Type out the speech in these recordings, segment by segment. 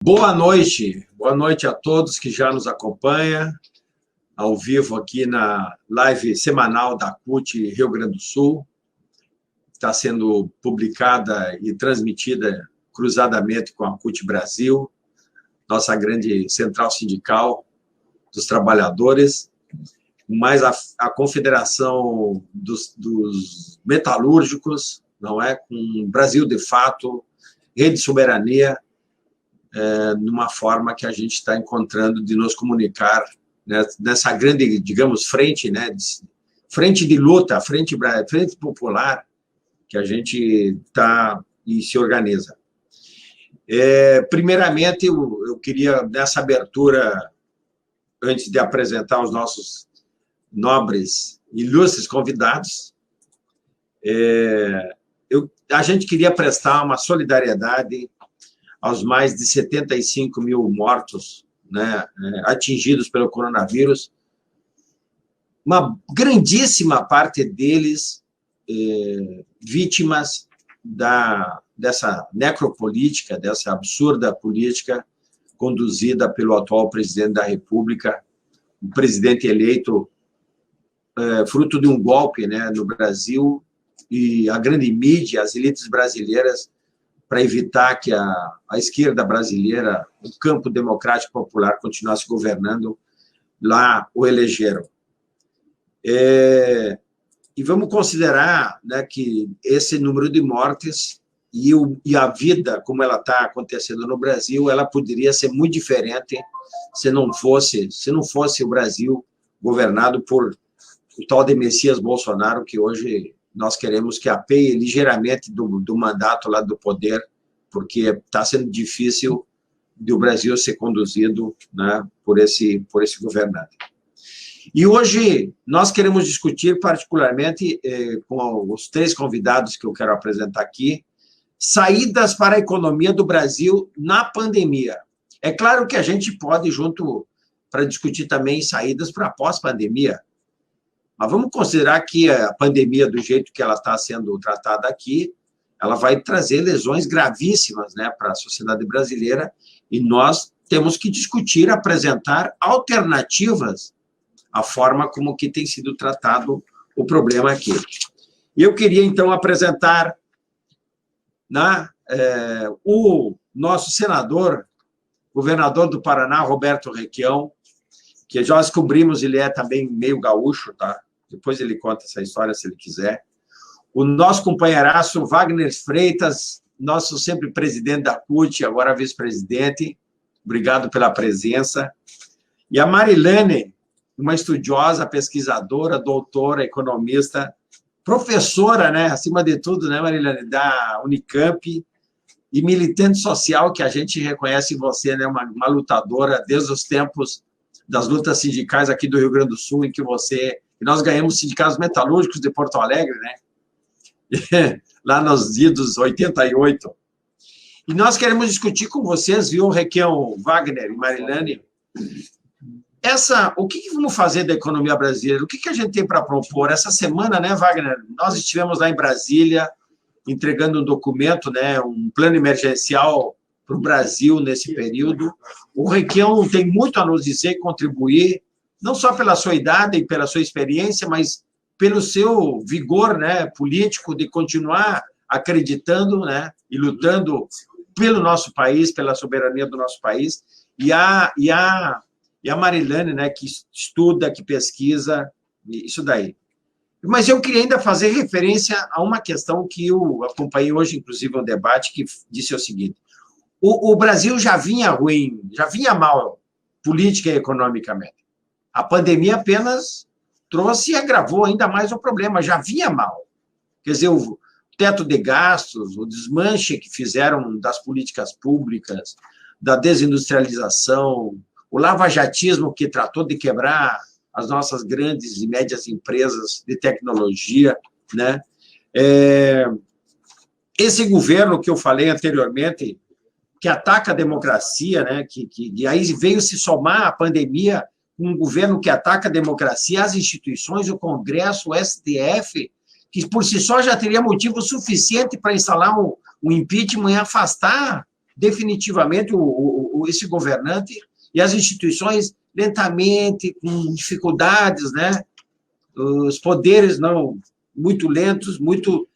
Boa noite a todos que já nos acompanham, ao vivo aqui na live semanal da CUT Rio Grande do Sul. Está sendo publicada e transmitida cruzadamente com a CUT Brasil, nossa grande central sindical dos trabalhadores, mais a Confederação dos Metalúrgicos, não é? Com Brasil de Fato, Rede Soberania, numa forma que a gente está encontrando de nos comunicar, né, nessa grande, digamos, frente, né, frente de luta, frente popular, que a gente está e se organiza. Primeiramente, eu queria, nessa abertura, antes de apresentar os nossos nobres, ilustres convidados, a gente queria prestar uma solidariedade aos mais de 75 mil mortos, né, atingidos pelo coronavírus, uma grandíssima parte deles vítimas dessa necropolítica, dessa absurda política conduzida pelo atual presidente da República, um presidente eleito fruto de um golpe, né, no Brasil, e a grande mídia, as elites brasileiras, para evitar que a esquerda brasileira, o campo democrático popular, continuasse governando, lá o elegeram. E vamos considerar, né, que esse número de mortes e a vida, como ela está acontecendo no Brasil, ela poderia ser muito diferente se não fosse o Brasil governado por o tal de Messias Bolsonaro, que hoje nós queremos que apeie ligeiramente do mandato lá do poder, porque está sendo difícil do Brasil ser conduzido, né, por esse governante. E hoje nós queremos discutir particularmente com os três convidados que eu quero apresentar aqui, saídas para a economia do Brasil na pandemia. É claro que a gente pode junto para discutir também saídas para pós-pandemia, mas vamos considerar que a pandemia, do jeito que ela está sendo tratada aqui, ela vai trazer lesões gravíssimas, né, para a sociedade brasileira, e nós temos que discutir, apresentar alternativas à forma como que tem sido tratado o problema aqui. E eu queria, então, apresentar o nosso senador, governador do Paraná, Roberto Requião, que já descobrimos, ele é também meio gaúcho, tá? Depois ele conta essa história, se ele quiser. O nosso companheiraço Wagner Freitas, nosso sempre presidente da CUT, agora vice-presidente, obrigado pela presença. E a Marilane, uma estudiosa, pesquisadora, doutora, economista, professora, né, acima de tudo, né, Marilane, da Unicamp, e militante social, que a gente reconhece em você, né, uma lutadora desde os tempos das lutas sindicais aqui do Rio Grande do Sul, em que nós ganhamos sindicatos metalúrgicos de Porto Alegre, né? Lá nos idos 88. E nós queremos discutir com vocês, viu, Requião, Wagner e Marilane, o que vamos fazer da economia brasileira? O que a gente tem para propor? Essa semana, né, Wagner, nós estivemos lá em Brasília, entregando um documento, né, um plano emergencial para o Brasil nesse período. O Requião tem muito a nos dizer, contribuir, não só pela sua idade e pela sua experiência, mas pelo seu vigor, né, político, de continuar acreditando, né, e lutando pelo nosso país, pela soberania do nosso país, e a Marilane, né, que estuda, que pesquisa, isso daí. Mas eu queria ainda fazer referência a uma questão que eu acompanhei hoje, inclusive, um debate que disse o seguinte: o Brasil já vinha ruim, já vinha mal, política e economicamente. A pandemia apenas trouxe e agravou ainda mais o problema, já vinha mal. Quer dizer, o teto de gastos, o desmanche que fizeram das políticas públicas, da desindustrialização, o lavajatismo que tratou de quebrar as nossas grandes e médias empresas de tecnologia, né? Esse governo que eu falei anteriormente, que ataca a democracia, né? E aí veio se somar a pandemia, um governo que ataca a democracia, as instituições, o Congresso, o STF, que por si só já teria motivo suficiente para instalar um impeachment e afastar definitivamente o esse governante e as instituições lentamente, com dificuldades, né? Os poderes não muito lentos, muito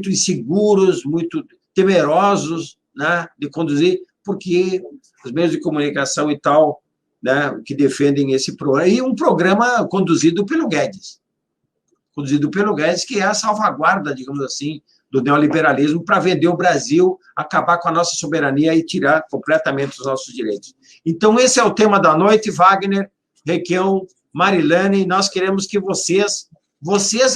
inseguros, muito temerosos, né, de conduzir, porque os meios de comunicação e tal, né, que defendem esse programa, e um programa conduzido pelo Guedes, que é a salvaguarda, digamos assim, do neoliberalismo para vender o Brasil, acabar com a nossa soberania e tirar completamente os nossos direitos. Então, esse é o tema da noite, Wagner, Requião, Marilane, nós queremos que vocês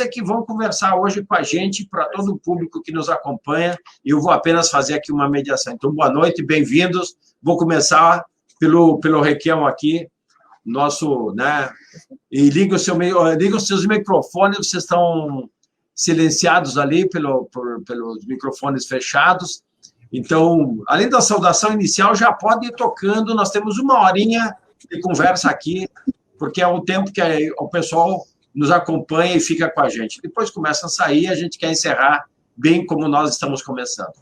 é que vão conversar hoje com a gente, para todo o público que nos acompanha, e eu vou apenas fazer aqui uma mediação. Então, boa noite, bem-vindos. Vou começar pelo Requião aqui, nosso, né? E liga os seus microfones, vocês estão silenciados ali pelos microfones fechados. Então, além da saudação inicial, já pode ir tocando, nós temos 1 horinha de conversa aqui, porque é o tempo que o pessoal nos acompanha e fica com a gente. Depois começa a sair, a gente quer encerrar bem como nós estamos começando.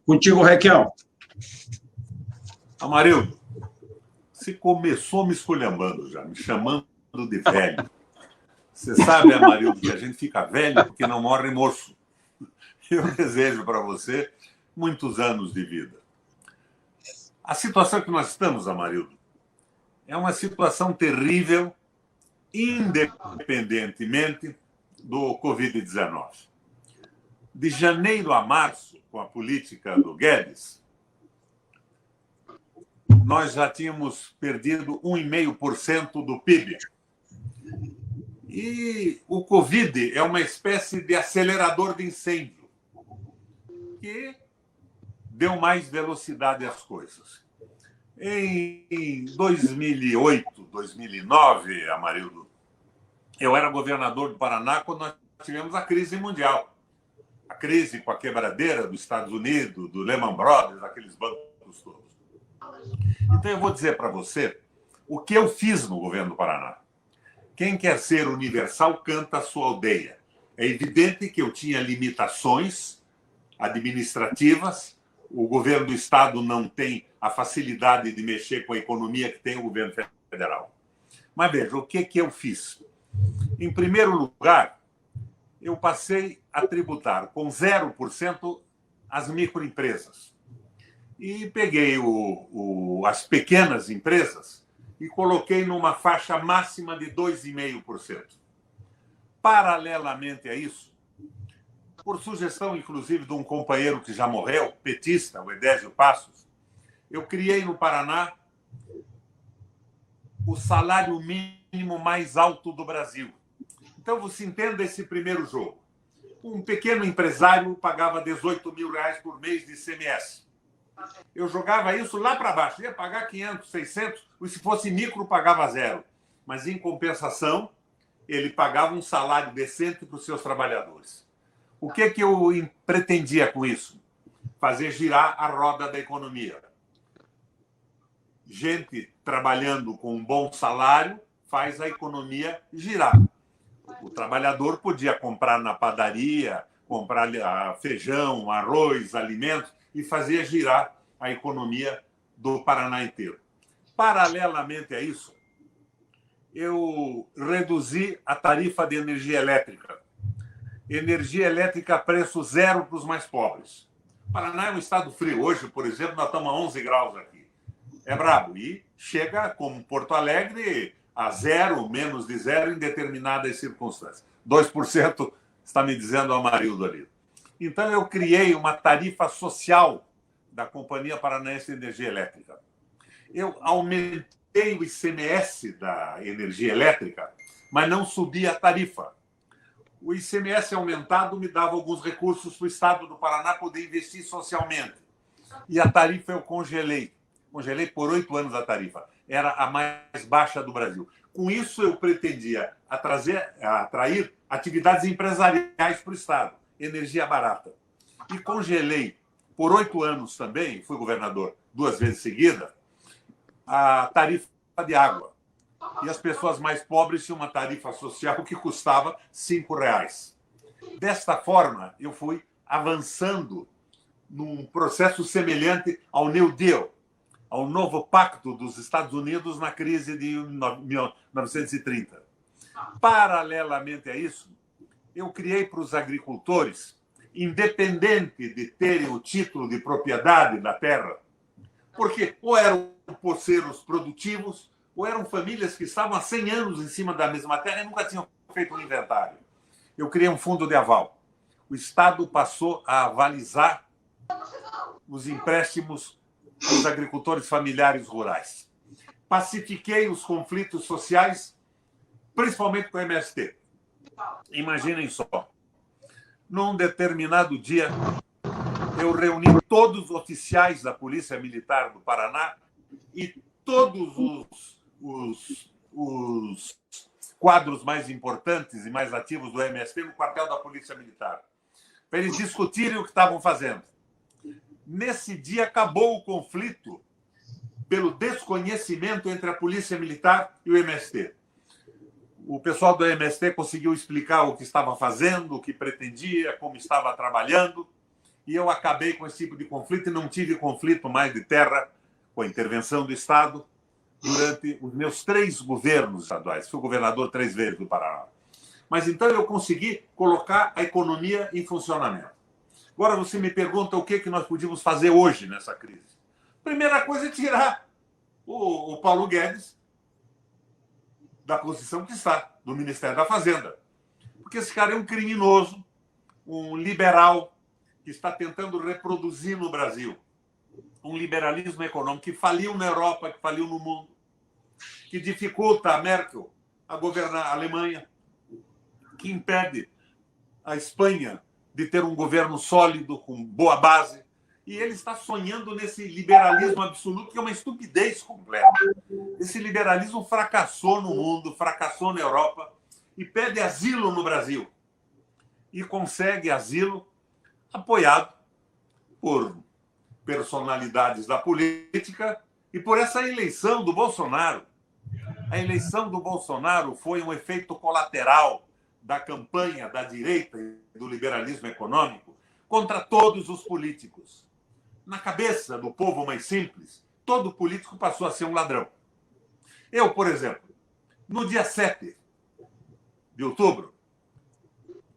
Contigo, Requião. Amarildo, você começou me esculhambando já, me chamando de velho. Você sabe, Amarildo, que a gente fica velho porque não morre moço. Eu desejo para você muitos anos de vida. A situação que nós estamos, Amarildo, é uma situação terrível, independentemente do Covid-19. De janeiro a março, com a política do Guedes, nós já tínhamos perdido 1,5% do PIB. E o Covid é uma espécie de acelerador de incêndio que deu mais velocidade às coisas. Em 2008, 2009, Amarildo, eu era governador do Paraná quando nós tivemos a crise mundial. A crise com a quebradeira dos Estados Unidos, do Lehman Brothers, aqueles bancos todos. Então, eu vou dizer para você o que eu fiz no governo do Paraná. Quem quer ser universal, canta a sua aldeia. É evidente que eu tinha limitações administrativas. O governo do Estado não tem a facilidade de mexer com a economia que tem o governo federal. Mas veja, o que eu fiz? Em primeiro lugar, eu passei a tributar com 0% as microempresas. E peguei as pequenas empresas e coloquei numa faixa máxima de 2,5%. Paralelamente a isso, por sugestão, inclusive, de um companheiro que já morreu, petista, o Edésio Passos, eu criei no Paraná o salário mínimo mais alto do Brasil. Então, você entenda esse primeiro jogo. Um pequeno empresário pagava R$18 mil por mês de ICMS. Eu jogava isso lá para baixo, ia pagar 500, 600, e se fosse micro, pagava 0. Mas, em compensação, ele pagava um salário decente para os seus trabalhadores. O que eu pretendia com isso? Fazer girar a roda da economia. Gente trabalhando com um bom salário faz a economia girar. O trabalhador podia comprar na padaria, comprar feijão, arroz, alimentos, e fazia girar a economia do Paraná inteiro. Paralelamente a isso, eu reduzi a tarifa de energia elétrica. Energia elétrica a preço zero para os mais pobres. O Paraná é um estado frio. Hoje, por exemplo, nós estamos a 11 graus aqui. É brabo. E chega, como Porto Alegre, a 0, menos de 0 em determinadas circunstâncias. 2% está me dizendo o Amarildo ali. Então, eu criei uma tarifa social da Companhia Paranaense de Energia Elétrica. Eu aumentei o ICMS da energia elétrica, mas não subi a tarifa. O ICMS aumentado me dava alguns recursos para o Estado do Paraná poder investir socialmente. E a tarifa eu congelei. Congelei por 8 anos a tarifa. Era a mais baixa do Brasil. Com isso, eu pretendia atrair atividades empresariais para o Estado. Energia barata. E congelei por 8 anos também, fui governador 2 vezes seguida, a tarifa de água. E as pessoas mais pobres tinham uma tarifa social que custava R$5. Desta forma, eu fui avançando num processo semelhante ao New Deal, ao novo pacto dos Estados Unidos na crise de 1930. Paralelamente a isso, eu criei para os agricultores, independente de terem o título de propriedade da terra, porque ou eram poceiros produtivos, ou eram famílias que estavam há 100 anos em cima da mesma terra e nunca tinham feito um inventário. Eu criei um fundo de aval. O Estado passou a avalizar os empréstimos aos agricultores familiares rurais. Pacifiquei os conflitos sociais, principalmente com o MST. Imaginem só. Num determinado dia, eu reuni todos os oficiais da Polícia Militar do Paraná e todos os quadros mais importantes e mais ativos do MST no quartel da Polícia Militar, para eles discutirem o que estavam fazendo. Nesse dia, acabou o conflito pelo desconhecimento entre a Polícia Militar e o MST. O pessoal do MST conseguiu explicar o que estava fazendo, o que pretendia, como estava trabalhando, e eu acabei com esse tipo de conflito e não tive conflito mais de terra com a intervenção do Estado durante os meus 3 governos estaduais. Fui governador 3 vezes do Paraná. Mas então eu consegui colocar a economia em funcionamento. Agora você me pergunta o que nós podíamos fazer hoje nessa crise. Primeira coisa é tirar o Paulo Guedes da posição que está, do Ministério da Fazenda. Porque esse cara é um criminoso, um liberal, que está tentando reproduzir no Brasil um liberalismo econômico que faliu na Europa, que faliu no mundo, que dificulta a Merkel a governar a Alemanha, que impede a Espanha de ter um governo sólido, com boa base. E ele está sonhando nesse liberalismo absoluto, que é uma estupidez completa. Esse liberalismo fracassou no mundo, fracassou na Europa e pede asilo no Brasil. E consegue asilo apoiado por personalidades da política e por essa eleição do Bolsonaro. A eleição do Bolsonaro foi um efeito colateral da campanha da direita e do liberalismo econômico contra todos os políticos. Na cabeça do povo mais simples, todo político passou a ser um ladrão. Eu, por exemplo, no dia 7 de outubro,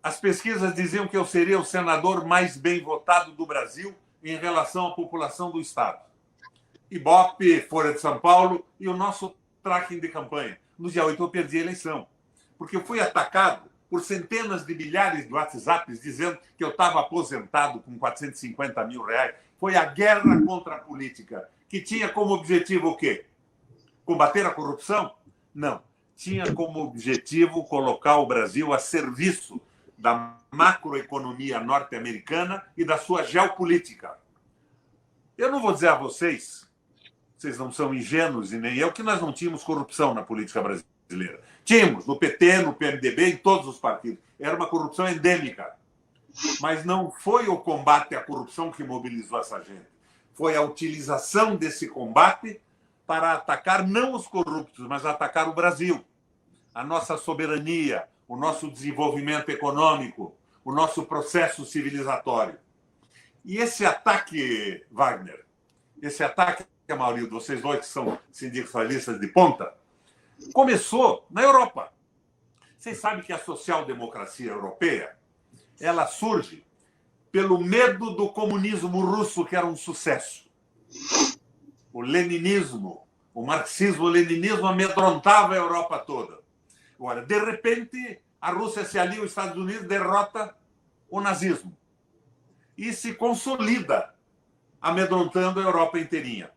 as pesquisas diziam que eu seria o senador mais bem votado do Brasil em relação à população do Estado. Ibope, Folha de São Paulo e o nosso tracking de campanha. No dia 8 eu perdi a eleição, porque eu fui atacado por centenas de milhares de WhatsApps dizendo que eu estava aposentado com 450 mil reais. Foi a guerra contra a política, que tinha como objetivo o quê? Combater a corrupção? Não. Tinha como objetivo colocar o Brasil a serviço da macroeconomia norte-americana e da sua geopolítica. Eu não vou dizer a vocês, vocês não são ingênuos e nem eu, que nós não tínhamos corrupção na política brasileira. Tínhamos, no PT, no PMDB, em todos os partidos. Era uma corrupção endêmica. Mas não foi o combate à corrupção que mobilizou essa gente. Foi a utilização desse combate para atacar não os corruptos, mas atacar o Brasil, a nossa soberania, o nosso desenvolvimento econômico, o nosso processo civilizatório. E esse ataque, Wagner, esse ataque, a maioria de vocês dois que são sindicalistas de ponta, começou na Europa. Vocês sabem que a social-democracia europeia ela surge pelo medo do comunismo russo, que era um sucesso. O leninismo, o marxismo-leninismo amedrontava a Europa toda. Agora, de repente, a Rússia se alia aos Estados Unidos, derrota o nazismo e se consolida, amedrontando a Europa inteirinha.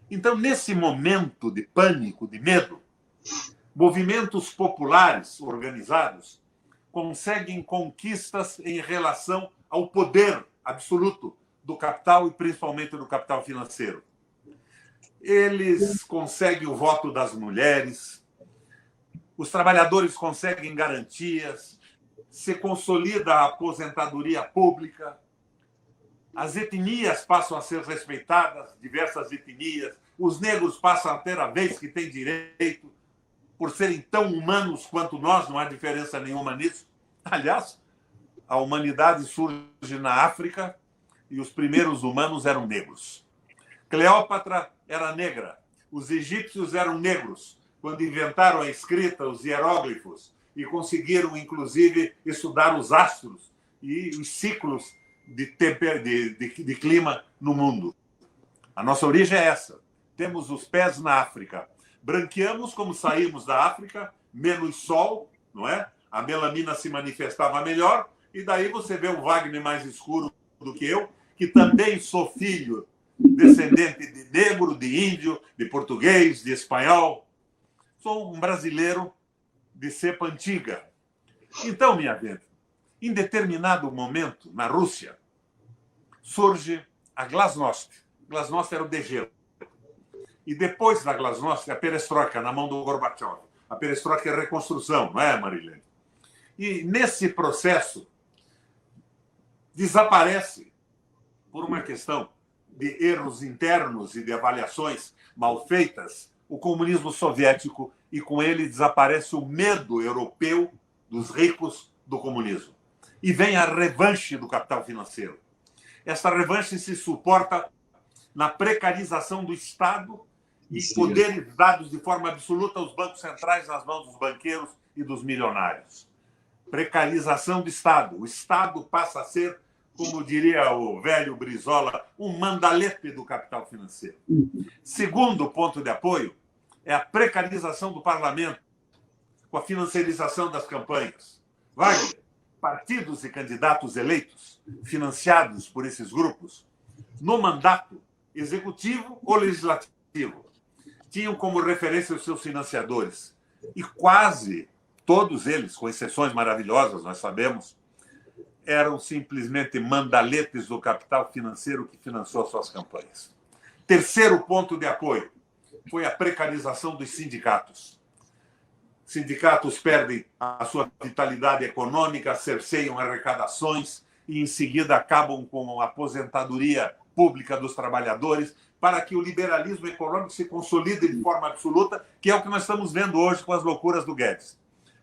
Então, nesse momento de pânico, de medo, movimentos populares organizados conseguem conquistas em relação ao poder absoluto do capital e principalmente do capital financeiro. Eles conseguem o voto das mulheres, os trabalhadores conseguem garantias, se consolida a aposentadoria pública, as etnias passam a ser respeitadas, diversas etnias, os negros passam a ter a vez que têm direito, por serem tão humanos quanto nós, não há diferença nenhuma nisso. Aliás, a humanidade surge na África e os primeiros humanos eram negros. Cleópatra era negra. Os egípcios eram negros quando inventaram a escrita, os hieróglifos, e conseguiram, inclusive, estudar os astros e os ciclos de clima no mundo. A nossa origem é essa. Temos os pés na África. Branqueamos como saímos da África, menos sol, não é? A melanina se manifestava melhor, e daí você vê o Wagner mais escuro do que eu, que também sou filho, descendente de negro, de índio, de português, de espanhol. Sou um brasileiro de cepa antiga. Então, minha gente, em determinado momento, na Rússia, surge a Glasnost. Glasnost era o degelo. E depois da Glasnost, a perestroika, na mão do Gorbachev. A perestroika é a reconstrução, não é, Marilene? E nesse processo, desaparece, por uma questão de erros internos e de avaliações mal feitas, o comunismo soviético, e com ele desaparece o medo europeu dos ricos do comunismo. E vem a revanche do capital financeiro. Essa revanche se suporta na precarização do Estado e poderes dados de forma absoluta aos bancos centrais nas mãos dos banqueiros e dos milionários. Precarização do Estado. O Estado passa a ser, como diria o velho Brizola, um mandalete do capital financeiro. Segundo ponto de apoio é a precarização do parlamento, com a financiarização das campanhas. Wagner, partidos e candidatos eleitos, financiados por esses grupos, no mandato executivo ou legislativo, tinham como referência os seus financiadores. E quase todos eles, com exceções maravilhosas, nós sabemos, eram simplesmente mandaletes do capital financeiro que financiou suas campanhas. Terceiro ponto de apoio foi a precarização dos sindicatos. Sindicatos perdem a sua vitalidade econômica, cerceiam arrecadações e, em seguida, acabam com a aposentadoria pública dos trabalhadores para que o liberalismo econômico se consolide de forma absoluta, que é o que nós estamos vendo hoje com as loucuras do Guedes.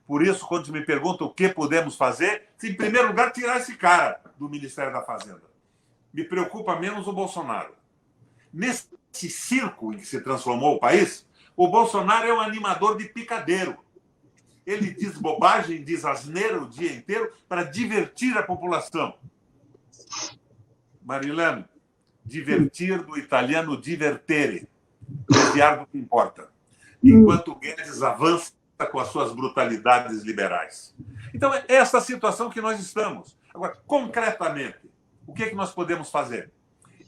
Por isso, quando me perguntam o que podemos fazer, em primeiro lugar, tirar esse cara do Ministério da Fazenda. Me preocupa menos o Bolsonaro. Nesse circo em que se transformou o país, o Bolsonaro é um animador de picadeiro. Ele diz bobagem, diz asneira o dia inteiro para divertir a população. Marilene, divertir do italiano divertere, desviar do que importa. Enquanto o Guedes avança com as suas brutalidades liberais. Então, é essa situação que nós estamos. Agora, concretamente, o que é que nós podemos fazer?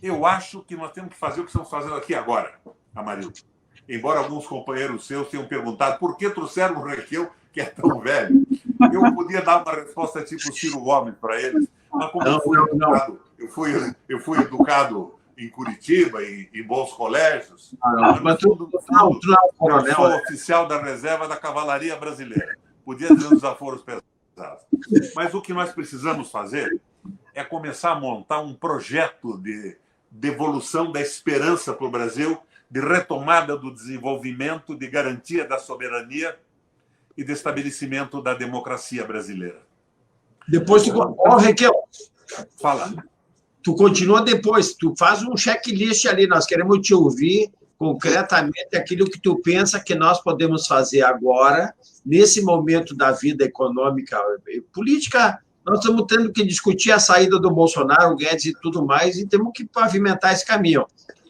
Eu acho que nós temos que fazer o que estamos fazendo aqui agora, Amarildo. Embora alguns companheiros seus tenham perguntado por que trouxeram o Requião, que é tão velho. Eu podia dar uma resposta tipo Ciro Gomes para eles, mas como eu fui educado em Curitiba, em bons colégios, eu sou oficial da reserva da Cavalaria Brasileira. Podia ter uns desaforos pesados. Mas o que nós precisamos fazer é começar a montar um projeto de devolução da esperança para o Brasil, de retomada do desenvolvimento, de garantia da soberania e de estabelecimento da democracia brasileira. Depois tu... Requião, fala. Tu continua depois, tu faz um checklist ali, nós queremos te ouvir concretamente aquilo que tu pensa que nós podemos fazer agora, nesse momento da vida econômica e política. Nós estamos tendo que discutir a saída do Bolsonaro, o Guedes e tudo mais, e temos que pavimentar esse caminho.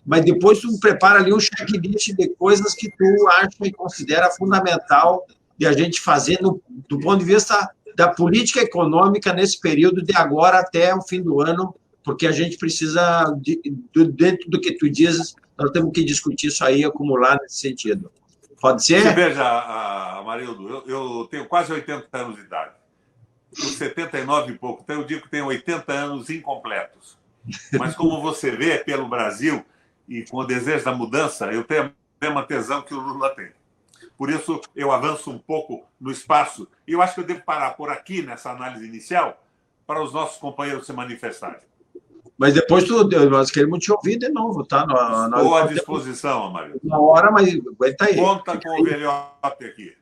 Mas depois tu prepara ali um checklist de coisas que tu acha e considera fundamental de a gente fazer do ponto de vista da política econômica nesse período de agora até o fim do ano, porque a gente precisa, dentro do que tu dizes, nós temos que discutir isso aí, acumular nesse sentido. Pode ser? Você veja, Amarildo, eu tenho quase 80 anos de idade. Com 79 e pouco, então eu digo que tenho 80 anos incompletos. Mas como você vê pelo Brasil e com o desejo da mudança, eu tenho a mesma tesão que o Lula tem. Por isso, eu avanço um pouco no espaço. E eu acho que eu devo parar por aqui, nessa análise inicial, para os nossos companheiros se manifestarem. Mas depois nós queremos te ouvir de novo, tá? Estou à disposição, Amarildo. Uma hora, mas aguenta aí. Conta com o velhote aqui.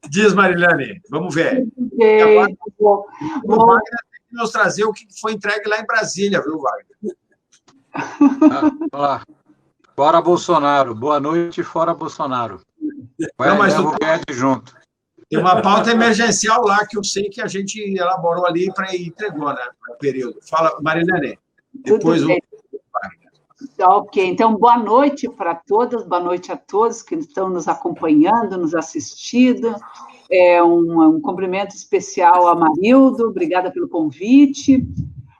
Diz, Marilene, vamos ver. Okay. Agora, o Wagner tem que nos trazer o que foi entregue lá em Brasília, viu, Wagner? Olá. Fora Bolsonaro. Boa noite, fora Bolsonaro. Vai, Não, mas leva o Guedes junto. tem uma pauta emergencial lá que eu sei que a gente elaborou ali para entregou, né? No período. Fala, Marilene. Depois Tudo bem. Ok, então boa noite para todas, boa noite a todos que estão nos acompanhando, nos assistindo. Um cumprimento especial a Marildo, obrigada pelo convite,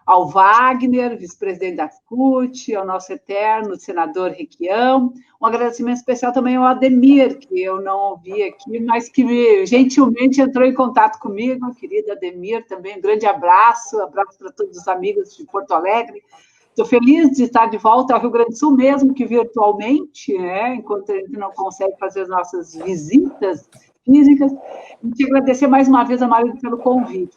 ao Wagner, vice-presidente da CUT, ao nosso eterno senador Requião, um agradecimento especial também ao Ademir, que eu não ouvi aqui, mas que gentilmente entrou em contato comigo, querido Ademir, também um grande abraço para todos os amigos de Porto Alegre. Estou feliz de estar de volta ao Rio Grande do Sul, mesmo que virtualmente, né, enquanto a gente não consegue fazer as nossas visitas físicas, e te agradecer mais uma vez, Marildo, pelo convite.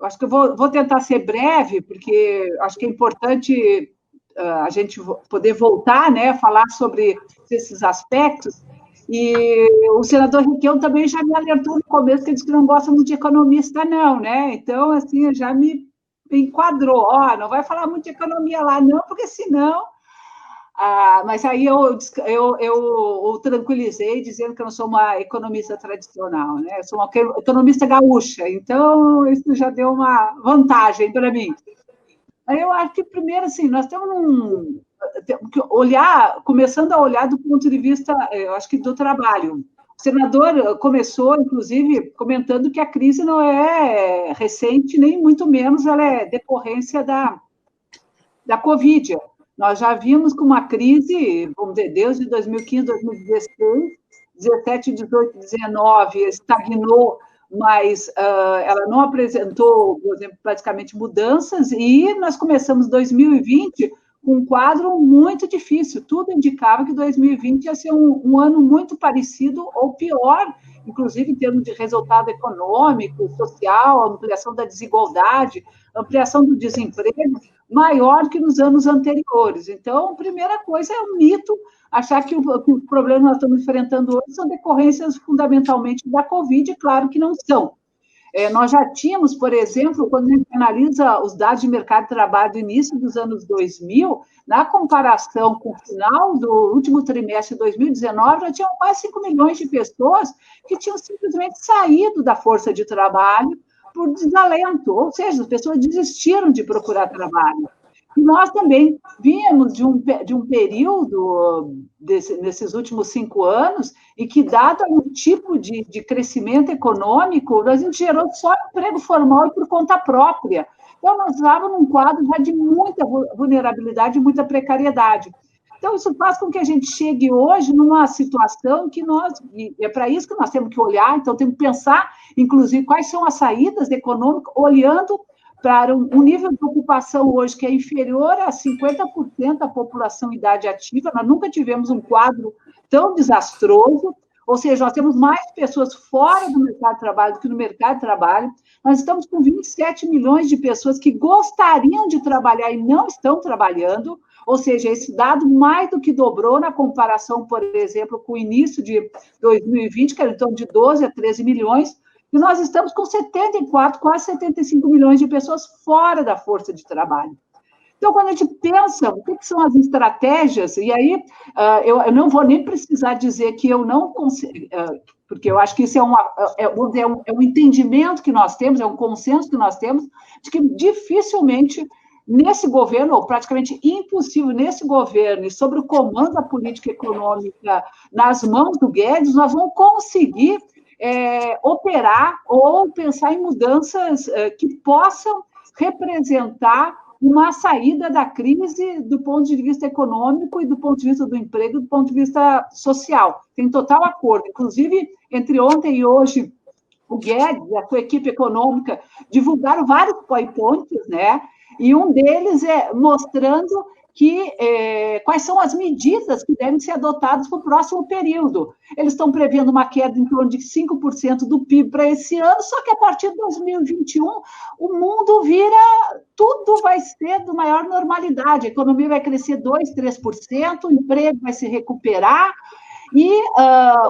Acho que eu vou tentar ser breve, porque acho que é importante a gente poder voltar, né, falar sobre esses aspectos. E o senador Requião também já me alertou no começo, que ele disse que não gosta muito de economista, não, né? Então, assim, já me enquadrou. Não vai falar muito de economia lá, não, porque senão... mas aí eu o tranquilizei, dizendo que eu não sou uma economista tradicional, né? Eu sou uma economista gaúcha, então isso já deu uma vantagem para mim. Eu acho que, primeiro, assim, nós temos que olhar, começando a olhar do ponto de vista, eu acho que do trabalho. O senador começou, inclusive, comentando que a crise não é recente, nem muito menos ela é decorrência da Covid. Nós já vimos que uma crise, vamos dizer, desde 2015, 2016, 17, 18, 19, estagnou, mas ela não apresentou, por exemplo, praticamente mudanças, e nós começamos 2020 com um quadro muito difícil. Tudo indicava que 2020 ia ser um ano muito parecido ou pior, inclusive em termos de resultado econômico, social, ampliação da desigualdade, ampliação do desemprego, maior que nos anos anteriores. Então, a primeira coisa é um mito achar que o problema que nós estamos enfrentando hoje são decorrências fundamentalmente da Covid, claro que não são. Nós já tínhamos, por exemplo, quando a gente analisa os dados de mercado de trabalho do início dos anos 2000, na comparação com o final do último trimestre de 2019, já tinham quase 5 milhões de pessoas que tinham simplesmente saído da força de trabalho por desalento, ou seja, as pessoas desistiram de procurar trabalho. E nós também vínhamos de um período, nesses últimos 5 anos, em que, dado um tipo de crescimento econômico, a gente gerou só emprego formal e por conta própria. Então, nós estávamos num quadro já de muita vulnerabilidade, muita precariedade. Então, isso faz com que a gente chegue hoje numa situação que e é para isso que nós temos que olhar, então temos que pensar, inclusive, quais são as saídas econômicas, olhando para um nível de ocupação hoje que é inferior a 50% da população em idade ativa. Nós nunca tivemos um quadro tão desastroso, ou seja, nós temos mais pessoas fora do mercado de trabalho do que no mercado de trabalho. Nós estamos com 27 milhões de pessoas que gostariam de trabalhar e não estão trabalhando, ou seja, esse dado mais do que dobrou na comparação, por exemplo, com o início de 2020, que era em torno de 12 a 13 milhões, e nós estamos com 74, quase 75 milhões de pessoas fora da força de trabalho. Então, quando a gente pensa o que são as estratégias, e aí eu não vou nem precisar dizer que eu não consigo, porque eu acho que isso é um entendimento que nós temos, é um consenso que nós temos, de que dificilmente nesse governo, ou praticamente impossível nesse governo, e sobre o comando da política econômica nas mãos do Guedes, nós vamos conseguir operar ou pensar em mudanças que possam representar uma saída da crise do ponto de vista econômico e do ponto de vista do emprego, do ponto de vista social. Tem total acordo. Inclusive, entre ontem e hoje, o Guedes e a sua equipe econômica divulgaram vários PowerPoints, né? E um deles é mostrando quais são as medidas que devem ser adotadas para o próximo período. Eles estão prevendo uma queda em torno de 5% do PIB para esse ano, só que a partir de 2021 o mundo tudo vai ser de maior normalidade, a economia vai crescer 2%, 3%, o emprego vai se recuperar, E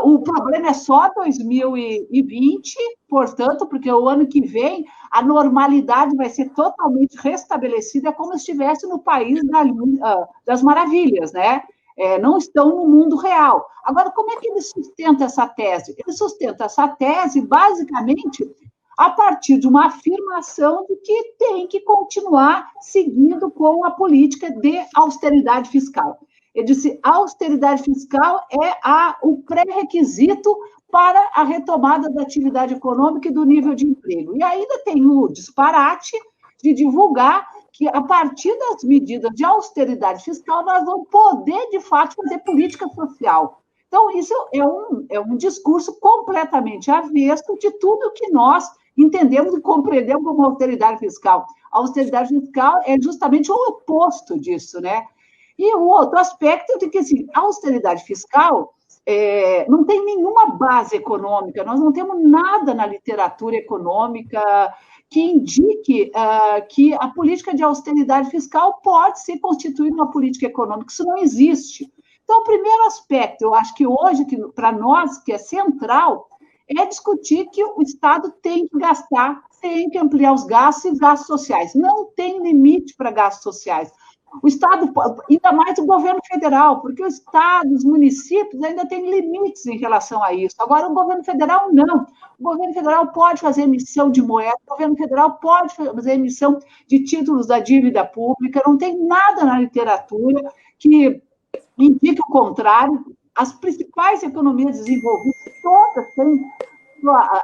o problema é só 2020, portanto, porque o ano que vem a normalidade vai ser totalmente restabelecida, como se estivesse no país das maravilhas, né? Não estão no mundo real. Agora, como é que ele sustenta essa tese? Ele sustenta essa tese, basicamente, a partir de uma afirmação de que tem que continuar seguindo com a política de austeridade fiscal. Ele disse, a austeridade fiscal é o pré-requisito para a retomada da atividade econômica e do nível de emprego. E ainda tem o disparate de divulgar que, a partir das medidas de austeridade fiscal, nós vamos poder, de fato, fazer política social. Então, isso é um discurso completamente avesso de tudo que nós entendemos e compreendemos como austeridade fiscal. A austeridade fiscal é justamente o oposto disso, né? E o outro aspecto é de que, assim, a austeridade fiscal não tem nenhuma base econômica, nós não temos nada na literatura econômica que indique que a política de austeridade fiscal pode ser constituída uma política econômica. Isso não existe. Então, o primeiro aspecto, eu acho que hoje, para nós, que é central, é discutir que o Estado tem que gastar, tem que ampliar os gastos e gastos sociais. Não tem limite para gastos sociais. O Estado, ainda mais o governo federal, porque o Estado, os municípios ainda têm limites em relação a isso. Agora, o governo federal, não. O governo federal pode fazer emissão de moeda, o governo federal pode fazer emissão de títulos da dívida pública, não tem nada na literatura que indique o contrário. As principais economias desenvolvidas, todas têm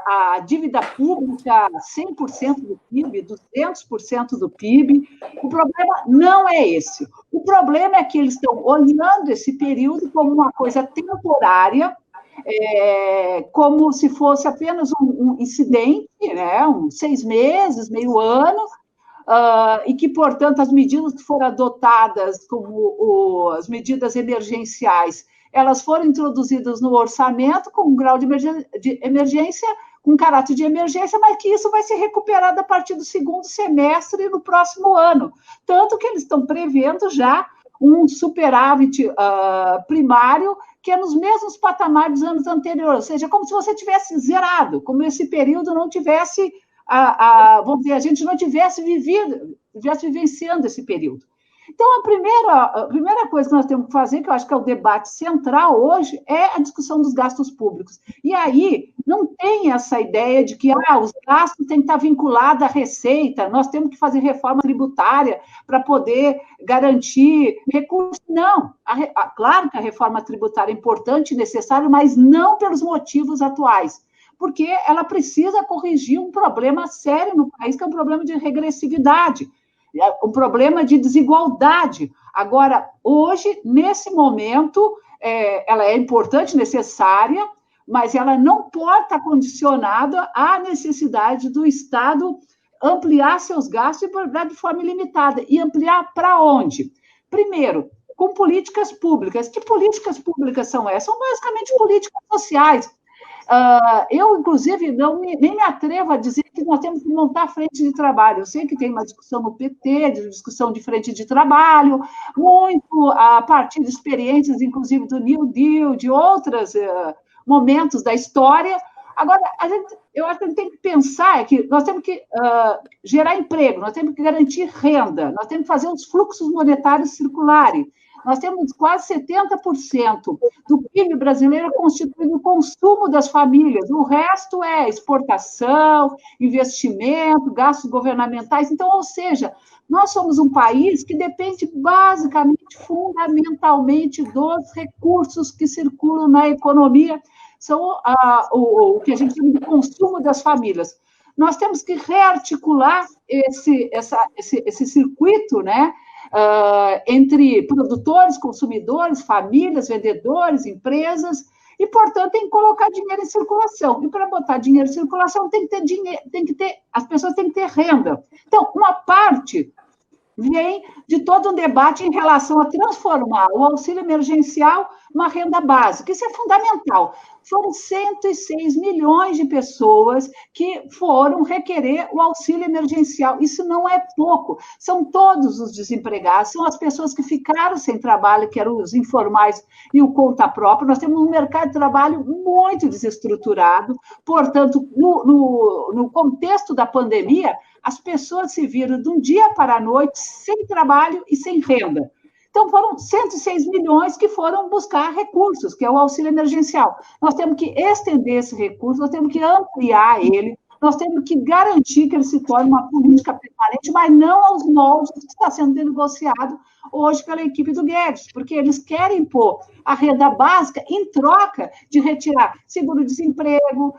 a dívida pública 100% do PIB, 200% do PIB. O problema não é esse. O problema é que eles estão olhando esse período como uma coisa temporária, como se fosse apenas um incidente, né? 6 meses, meio ano, e que, portanto, as medidas que foram adotadas como as medidas emergenciais, elas foram introduzidas no orçamento com um grau de emergência, com caráter de emergência, mas que isso vai ser recuperado a partir do segundo semestre no próximo ano. Tanto que eles estão prevendo já um superávit primário que é nos mesmos patamares dos anos anteriores, ou seja, como se você tivesse zerado, como esse período não tivesse, vamos dizer, a gente não tivesse vivenciando esse período. Então, a primeira coisa que nós temos que fazer, que eu acho que é o debate central hoje, é a discussão dos gastos públicos. E aí, não tem essa ideia de que os gastos têm que estar vinculados à receita, nós temos que fazer reforma tributária para poder garantir recursos. Não. Claro que a reforma tributária é importante e necessária, mas não pelos motivos atuais, porque ela precisa corrigir um problema sério no país, que é um problema de regressividade, um problema de desigualdade. Agora, hoje, nesse momento, ela é importante, necessária, mas ela não pode estar condicionada à necessidade do Estado ampliar seus gastos de forma ilimitada. E ampliar para onde? Primeiro, com políticas públicas. Que políticas públicas são essas? São basicamente políticas sociais. Eu, inclusive, nem me atrevo a dizer que nós temos que montar frente de trabalho. Eu sei que tem uma discussão no PT, discussão de frente de trabalho, muito a partir de experiências, inclusive, do New Deal, de outros momentos da história. Agora, eu acho que a gente tem que pensar que nós temos que gerar emprego, nós temos que garantir renda, nós temos que fazer os fluxos monetários circularem. Nós temos quase 70% do PIB brasileiro constituído no consumo das famílias. O resto é exportação, investimento, gastos governamentais. Então, ou seja, nós somos um país que depende basicamente, fundamentalmente, dos recursos que circulam na economia, são o que a gente chama de consumo das famílias. Nós temos que rearticular esse circuito, né? Entre produtores, consumidores, famílias, vendedores, empresas, e, portanto, tem que colocar dinheiro em circulação. E, para botar dinheiro em circulação, as pessoas têm que ter renda. Então, uma parte vem de todo um debate em relação a transformar o auxílio emergencial numa renda básica. Isso é fundamental. Foram 106 milhões de pessoas que foram requerer o auxílio emergencial. Isso não é pouco. São todos os desempregados, são as pessoas que ficaram sem trabalho, que eram os informais e o conta própria. Nós temos um mercado de trabalho muito desestruturado. Portanto, no contexto da pandemia, as pessoas se viram de um dia para a noite sem trabalho e sem renda. Então, foram 106 milhões que foram buscar recursos, que é o auxílio emergencial. Nós temos que estender esse recurso, nós temos que ampliar ele, nós temos que garantir que ele se torne uma política permanente, mas não aos moldes que está sendo negociado hoje pela equipe do Guedes, porque eles querem pôr a renda básica em troca de retirar seguro-desemprego,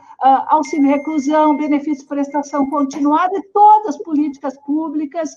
auxílio reclusão, benefício de prestação continuada e todas as políticas públicas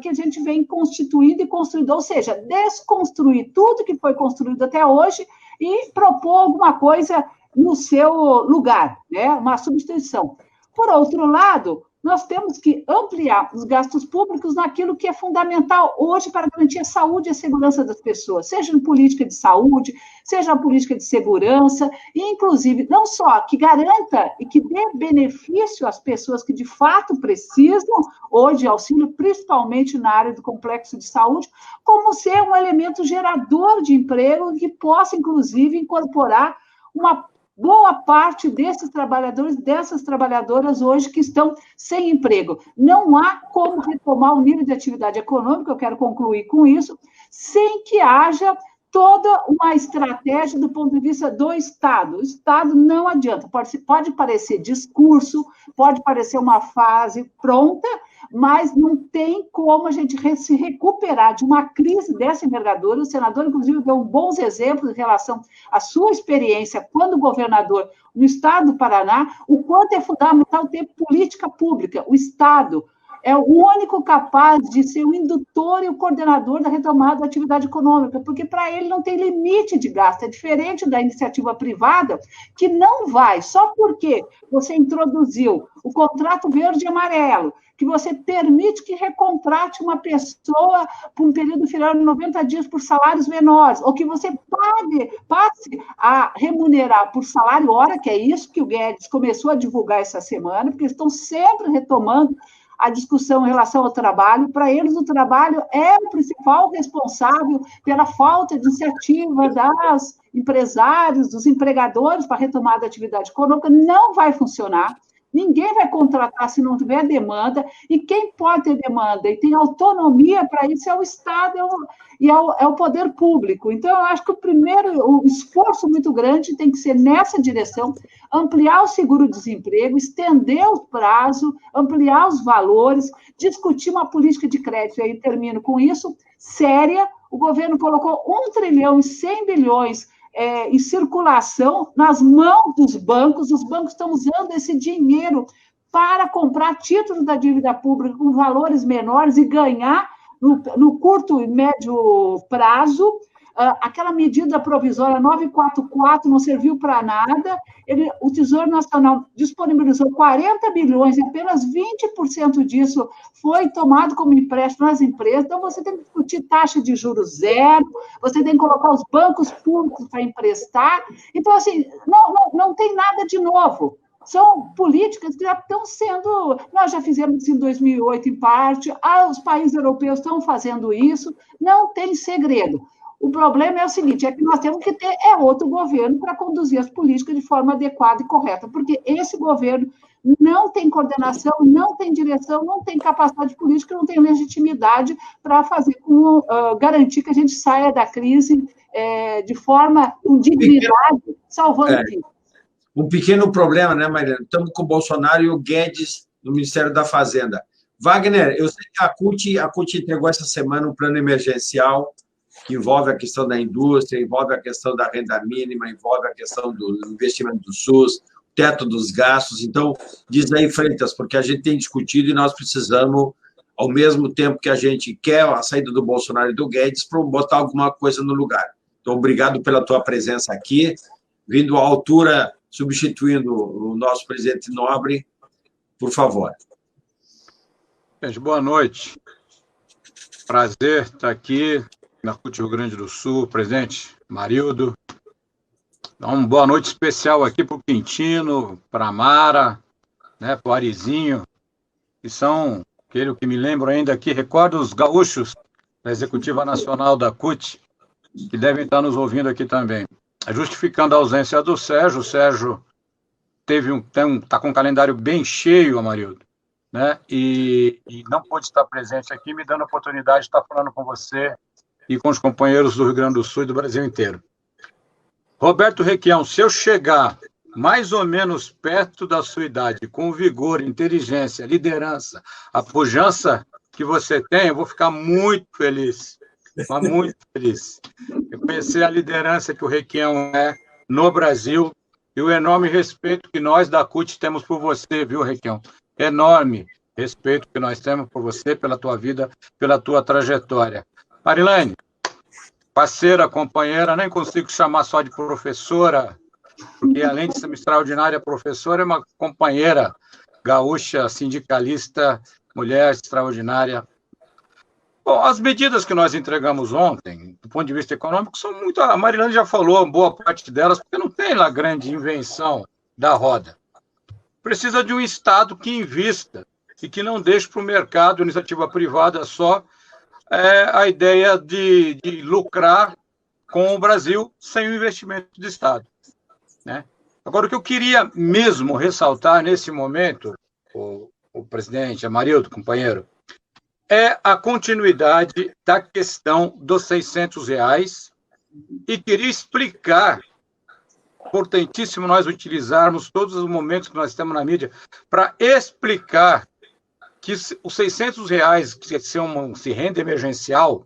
que a gente vem constituindo e construindo, ou seja, desconstruir tudo que foi construído até hoje e propor alguma coisa no seu lugar, né? Uma substituição. Por outro lado, nós temos que ampliar os gastos públicos naquilo que é fundamental hoje para garantir a saúde e a segurança das pessoas, seja em política de saúde, seja na política de segurança, e, inclusive, não só que garanta e que dê benefício às pessoas que, de fato, precisam hoje de auxílio, principalmente na área do complexo de saúde, como ser um elemento gerador de emprego que possa, inclusive, incorporar uma boa parte desses trabalhadores, dessas trabalhadoras hoje que estão sem emprego. Não há como retomar o nível de atividade econômica, eu quero concluir com isso, sem que haja toda uma estratégia do ponto de vista do Estado. O Estado não adianta, pode parecer discurso, pode parecer uma fase pronta, mas não tem como a gente se recuperar de uma crise dessa envergadura. O senador, inclusive, deu bons exemplos em relação à sua experiência quando governador no estado do Paraná, o quanto é fundamental ter política pública. O Estado é o único capaz de ser o indutor e o coordenador da retomada da atividade econômica, porque para ele não tem limite de gasto, é diferente da iniciativa privada, que não vai, só porque você introduziu o contrato verde e amarelo, que você permite que recontrate uma pessoa por um período inferior a 90 dias por salários menores, ou que você passe a remunerar por salário hora, que é isso que o Guedes começou a divulgar essa semana, porque estão sempre retomando a discussão em relação ao trabalho. Para eles, o trabalho é o principal responsável pela falta de iniciativa das empresários, dos empregadores para a retomada da atividade econômica. Não vai funcionar. Ninguém vai contratar se não tiver demanda, e quem pode ter demanda e tem autonomia para isso é o Estado e é o poder público. Então, eu acho que o esforço muito grande tem que ser nessa direção, ampliar o seguro-desemprego, estender o prazo, ampliar os valores, discutir uma política de crédito, e aí termino com isso, séria. O governo colocou 1,1 trilhão em circulação nas mãos dos bancos. Os bancos estão usando esse dinheiro para comprar títulos da dívida pública com valores menores e ganhar no curto e médio prazo. Aquela medida provisória 944 não serviu para nada. O Tesouro Nacional disponibilizou 40 bilhões e apenas 20% disso foi tomado como empréstimo nas empresas. Então, você tem que discutir taxa de juros zero, você tem que colocar os bancos públicos para emprestar. Então, assim, não tem nada de novo. São políticas que já estão sendo... Nós já fizemos isso em 2008, em parte, os países europeus estão fazendo isso, não tem segredo. O problema é o seguinte, é que nós temos que ter outro governo para conduzir as políticas de forma adequada e correta, porque esse governo não tem coordenação, não tem direção, não tem capacidade política, não tem legitimidade para garantir que a gente saia da crise de forma com dignidade, salvando vidas. Um pequeno problema, né, Mariana? Estamos com o Bolsonaro e o Guedes no Ministério da Fazenda. Wagner, eu sei que a CUT entregou essa semana um plano emergencial que envolve a questão da indústria, envolve a questão da renda mínima, envolve a questão do investimento do SUS, teto dos gastos. Então, diz aí, Freitas, porque a gente tem discutido e nós precisamos, ao mesmo tempo que a gente quer a saída do Bolsonaro e do Guedes, para botar alguma coisa no lugar. Então, obrigado pela tua presença aqui, vindo à altura, substituindo o nosso presidente Nobre, por favor. Gente, boa noite. prazer estar aqui na CUT Rio Grande do Sul, presente, Marildo. Dá uma boa noite especial aqui para o Quintino, para a Mara, né, para o Arizinho, que são, aquele que me lembro ainda aqui, recordo os gaúchos da Executiva Nacional da CUT, que devem estar nos ouvindo aqui também. Justificando a ausência do Sérgio, o Sérgio está com um calendário bem cheio, Amarildo, né? E não pôde estar presente aqui, me dando a oportunidade de estar falando com você e com os companheiros do Rio Grande do Sul e do Brasil inteiro. Roberto Requião, se eu chegar mais ou menos perto da sua idade, com vigor, inteligência, liderança, a pujança que você tem, eu vou ficar muito feliz, mas muito feliz. Eu conhecer a liderança que o Requião é no Brasil e o enorme respeito que nós da CUT temos por você, viu, Requião? Enorme respeito que nós temos por você, pela tua vida, pela tua trajetória. Marilene, parceira, companheira, nem consigo chamar só de professora, porque além de ser uma extraordinária professora, é uma companheira gaúcha, sindicalista, mulher extraordinária. Bom, as medidas que nós entregamos ontem, do ponto de vista econômico, são muito... A Marilene já falou boa parte delas, porque não tem lá grande invenção da roda. Precisa de um Estado que invista e que não deixe para o mercado, iniciativa privada só, a ideia de lucrar com o Brasil sem o investimento do Estado, né? Agora, o que eu queria mesmo ressaltar nesse momento, o presidente, Amarildo, companheiro, é a continuidade da questão dos R$600 e queria explicar, importantíssimo nós utilizarmos todos os momentos que nós temos na mídia para explicar que os R$600, que se renda emergencial,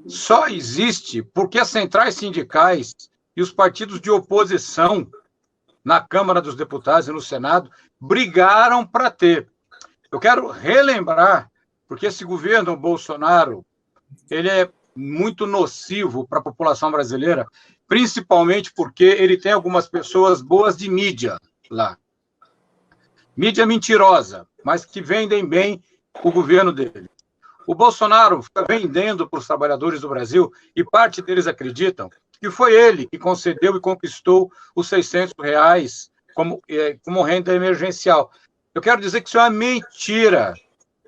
só existe porque as centrais sindicais e os partidos de oposição na Câmara dos Deputados e no Senado brigaram para ter. Eu quero relembrar, porque esse governo Bolsonaro, ele é muito nocivo para a população brasileira, principalmente porque ele tem algumas pessoas boas de mídia lá. Mídia mentirosa, mas que vendem bem o governo dele. O Bolsonaro fica vendendo para os trabalhadores do Brasil, e parte deles acreditam que foi ele que concedeu e conquistou os R$600 como renda emergencial. Eu quero dizer que isso é uma mentira.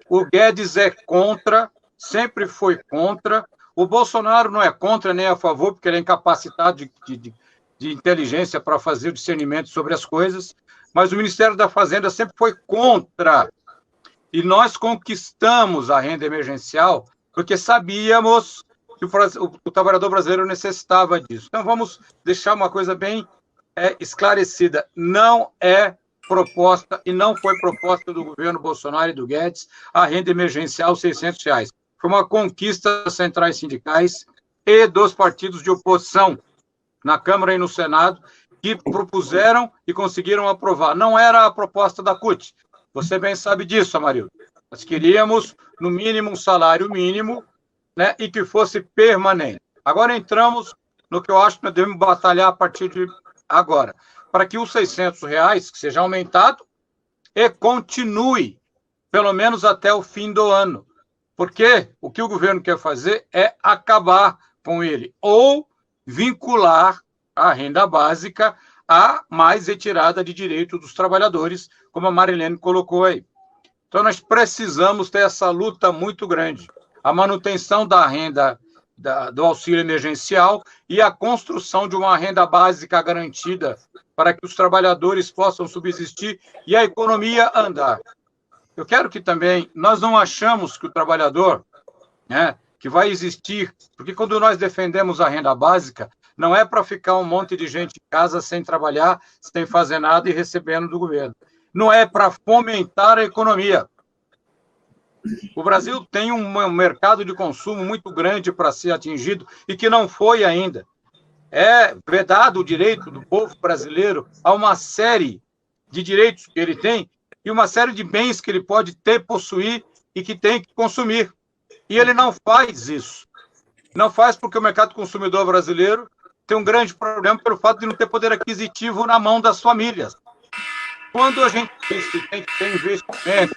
O Guedes é contra, sempre foi contra. O Bolsonaro não é contra nem a favor, porque ele é incapacitado de inteligência para fazer o discernimento sobre as coisas, mas o Ministério da Fazenda sempre foi contra. E nós conquistamos a renda emergencial porque sabíamos que o trabalhador brasileiro necessitava disso. Então, vamos deixar uma coisa bem esclarecida. Não é proposta, e não foi proposta do governo Bolsonaro e do Guedes, a renda emergencial R$600. Foi uma conquista das centrais sindicais e dos partidos de oposição na Câmara e no Senado, que propuseram e conseguiram aprovar. Não era a proposta da CUT. Você bem sabe disso, Amarildo. Nós queríamos, no mínimo, um salário mínimo, né, e que fosse permanente. Agora entramos no que eu acho que nós devemos batalhar a partir de agora, para que os R$600 que seja aumentado e continue, pelo menos até o fim do ano. Porque o que o governo quer fazer é acabar com ele, ou vincular a renda básica a mais retirada de direito dos trabalhadores, como a Marilene colocou aí. Então, nós precisamos ter essa luta muito grande. A manutenção da renda do auxílio emergencial e a construção de uma renda básica garantida para que os trabalhadores possam subsistir e a economia andar. Eu quero que também, nós não achamos que o trabalhador, né, que vai existir, porque quando nós defendemos a renda básica, não é para ficar um monte de gente em casa sem trabalhar, sem fazer nada e recebendo do governo. Não é para fomentar a economia. O Brasil tem um mercado de consumo muito grande para ser atingido e que não foi ainda. É vedado o direito do povo brasileiro a uma série de direitos que ele tem e uma série de bens que ele pode ter, possuir e que tem que consumir. E ele não faz isso. Não faz porque o mercado consumidor brasileiro tem um grande problema pelo fato de não ter poder aquisitivo na mão das famílias. Quando a gente diz que tem que ter investimento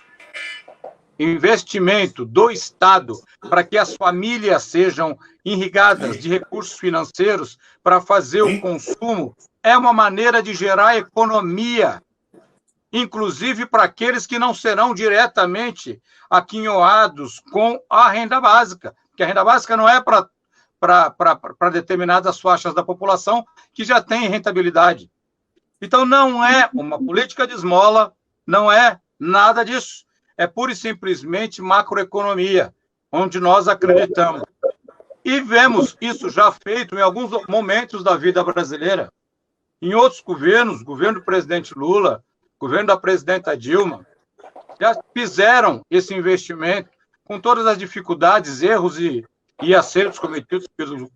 investimento do Estado para que as famílias sejam irrigadas de recursos financeiros para fazer o consumo, é uma maneira de gerar economia, inclusive para aqueles que não serão diretamente aquinhoados com a renda básica, porque a renda básica não é para determinadas faixas da população que já têm rentabilidade. Então, não é uma política de esmola, não é nada disso. É pura e simplesmente macroeconomia, onde nós acreditamos. E vemos isso já feito em alguns momentos da vida brasileira. Em outros governos, governo do presidente Lula, governo da presidenta Dilma, já fizeram esse investimento com todas as dificuldades, erros e acertos cometidos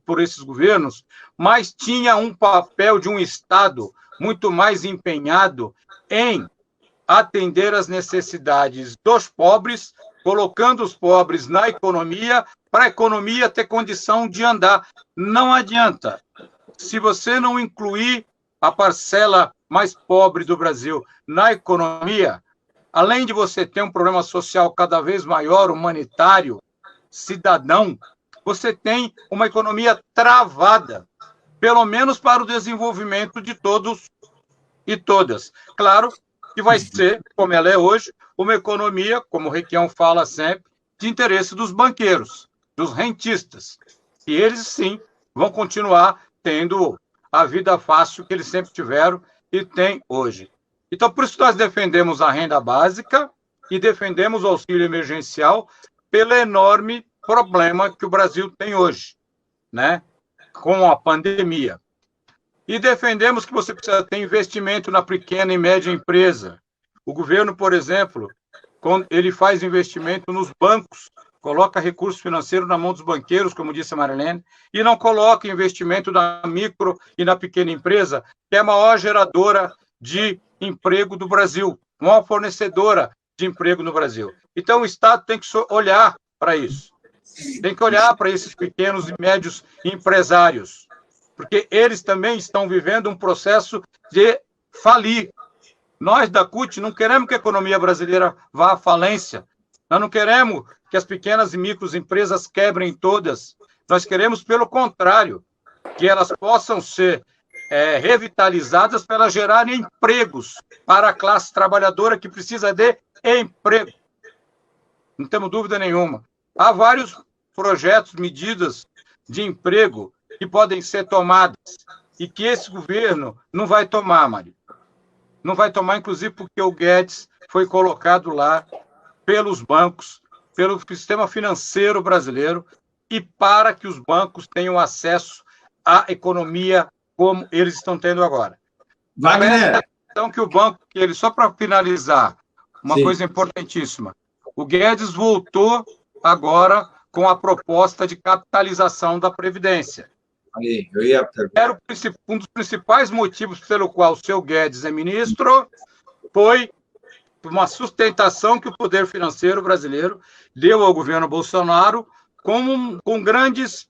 por esses governos, mas tinha um papel de um Estado muito mais empenhado em atender às necessidades dos pobres, colocando os pobres na economia, para a economia ter condição de andar. Não adianta. Se você não incluir a parcela mais pobre do Brasil na economia, além de você ter um problema social cada vez maior, humanitário, cidadão, você tem uma economia travada, pelo menos para o desenvolvimento de todos e todas. Claro que vai ser, como ela é hoje, uma economia, como o Requião fala sempre, de interesse dos banqueiros, dos rentistas. E eles, sim, vão continuar tendo a vida fácil que eles sempre tiveram e têm hoje. Então, por isso nós defendemos a renda básica e defendemos o auxílio emergencial pelo enorme problema que o Brasil tem hoje, né? Com a pandemia. E defendemos que você precisa ter investimento na pequena e média empresa. O governo, por exemplo, quando ele faz investimento nos bancos, coloca recurso financeiro na mão dos banqueiros, como disse a Marilene, e não coloca investimento na micro e na pequena empresa, que é a maior geradora de emprego do Brasil, maior fornecedora de emprego no Brasil. Então, o Estado tem que olhar para isso. Tem que olhar para esses pequenos e médios empresários, porque eles também estão vivendo um processo de falir. Nós, da CUT, não queremos que a economia brasileira vá à falência. Nós não queremos que as pequenas e microempresas quebrem todas. Nós queremos, pelo contrário, que elas possam ser revitalizadas para elas gerarem empregos para a classe trabalhadora que precisa de emprego. Não temos dúvida nenhuma. Há vários projetos, medidas de emprego que podem ser tomadas e que esse governo não vai tomar, Mário. Não vai tomar, inclusive, porque o Guedes foi colocado lá pelos bancos, pelo sistema financeiro brasileiro e para que os bancos tenham acesso à economia como eles estão tendo agora. Wagner. Então, que o banco, só para finalizar, uma coisa importantíssima, o Guedes voltou agora com a proposta de capitalização da Previdência. Era um dos principais motivos pelo qual o seu Guedes é ministro, foi uma sustentação que o poder financeiro brasileiro deu ao governo Bolsonaro com grandes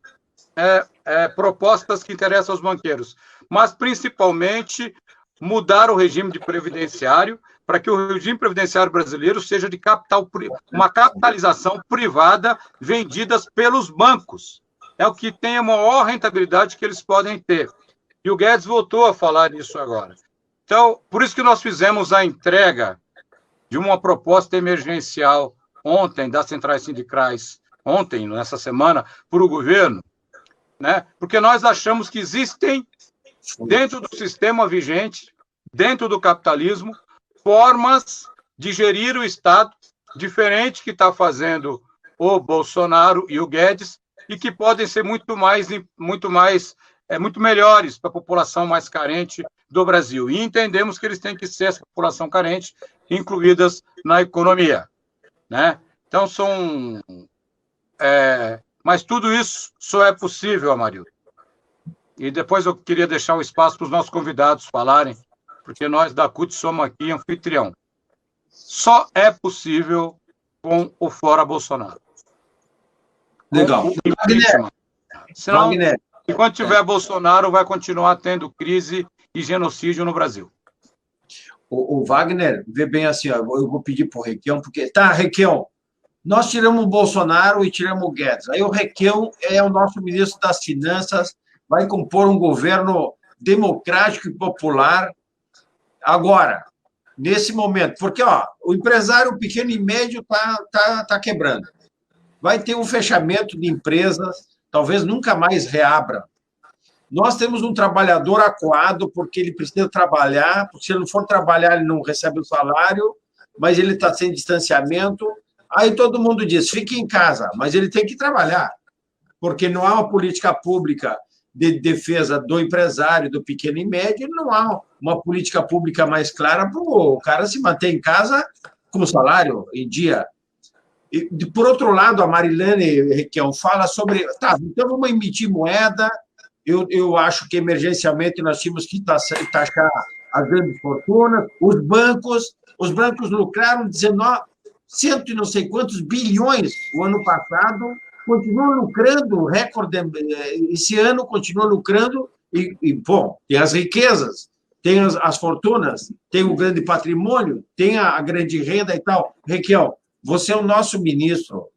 propostas que interessam aos banqueiros, mas principalmente mudar o regime de previdenciário para que o regime previdenciário brasileiro seja de uma capitalização privada vendidas pelos bancos. É o que tem a maior rentabilidade que eles podem ter. E o Guedes voltou a falar nisso agora. Então, por isso que nós fizemos a entrega de uma proposta emergencial ontem, das centrais sindicais, ontem, nessa semana, para o governo, né? Porque nós achamos que existem, dentro do sistema vigente, dentro do capitalismo, formas de gerir o Estado diferente que está fazendo o Bolsonaro e o Guedes e que podem ser muito melhores para a população mais carente do Brasil. E entendemos que eles têm que ser essa população carente incluídas na economia, né? Então, mas tudo isso só é possível, Amarildo. E depois eu queria deixar o espaço para os nossos convidados falarem, porque nós da CUT somos aqui anfitrião. Só é possível com o fora Bolsonaro. Legal. Senão, enquanto tiver Bolsonaro, vai continuar tendo crise e genocídio no Brasil. O Wagner, vê bem assim, ó, eu vou pedir para o Requião, porque... Tá, Requião, Nós tiramos o Bolsonaro e tiramos o Guedes. Aí o Requião é o nosso ministro das Finanças, vai compor um governo democrático e popular. Agora, nesse momento, porque o empresário pequeno e médio tá quebrando. Vai ter um fechamento de empresas, talvez nunca mais reabra. Nós temos um trabalhador acuado porque ele precisa trabalhar, porque se ele não for trabalhar, ele não recebe o salário, mas ele está sem distanciamento. Aí todo mundo diz, fique em casa, mas ele tem que trabalhar, porque não há uma política pública de defesa do empresário, do pequeno e médio, não há uma política pública mais clara para o cara se manter em casa com salário em dia. E, por outro lado, a Marilene Requião fala sobre... Tá, então vamos emitir moeda. Eu acho que, emergencialmente, nós tínhamos que taxar as grandes fortunas. Os bancos lucraram 19, cento e não sei quantos bilhões o ano passado, continuam lucrando, recorde, esse ano continua lucrando, bom, tem as riquezas, tem as fortunas, tem o grande patrimônio, tem a grande renda e tal. Requião, você é o nosso ministro,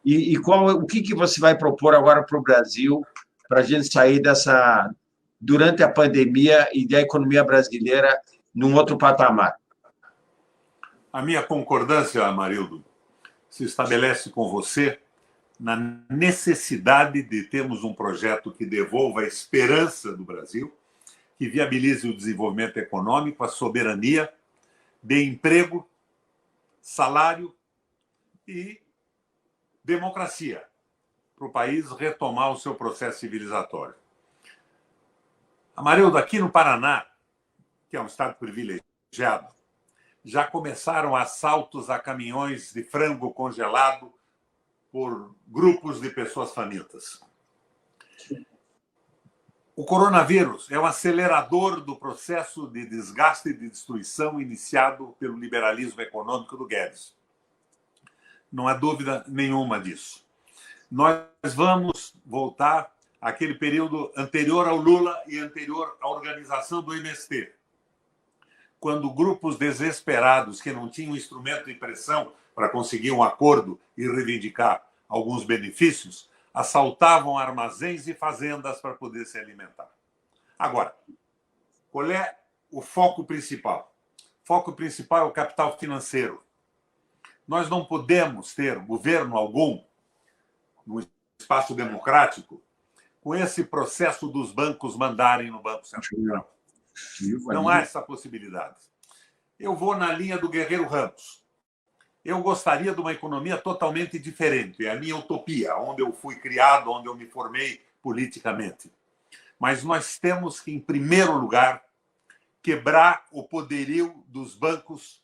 e o que você vai propor agora para o Brasil, para a gente sair durante a pandemia e da economia brasileira num outro patamar? A minha concordância, Amarildo, se estabelece com você na necessidade de termos um projeto que devolva a esperança do Brasil, que viabilize o desenvolvimento econômico, a soberania, dê emprego, salário e democracia para o país retomar o seu processo civilizatório. Amarildo, aqui no Paraná, que é um estado privilegiado, já começaram assaltos a caminhões de frango congelado por grupos de pessoas famintas. O coronavírus é um acelerador do processo de desgaste e de destruição iniciado pelo liberalismo econômico do Guedes. Não há dúvida nenhuma disso. Nós vamos voltar àquele período anterior ao Lula e anterior à organização do MST, quando grupos desesperados que não tinham instrumento de pressão para conseguir um acordo e reivindicar alguns benefícios, assaltavam armazéns e fazendas para poder se alimentar. Agora, qual é o foco principal? O foco principal é o capital financeiro. Nós não podemos ter governo algum no espaço democrático com esse processo dos bancos mandarem no Banco Central. Não há essa possibilidade. Eu vou na linha do Guerreiro Ramos. Eu gostaria de uma economia totalmente diferente. É a minha utopia, onde eu fui criado, onde eu me formei politicamente. Mas nós temos que, em primeiro lugar, quebrar o poderio dos bancos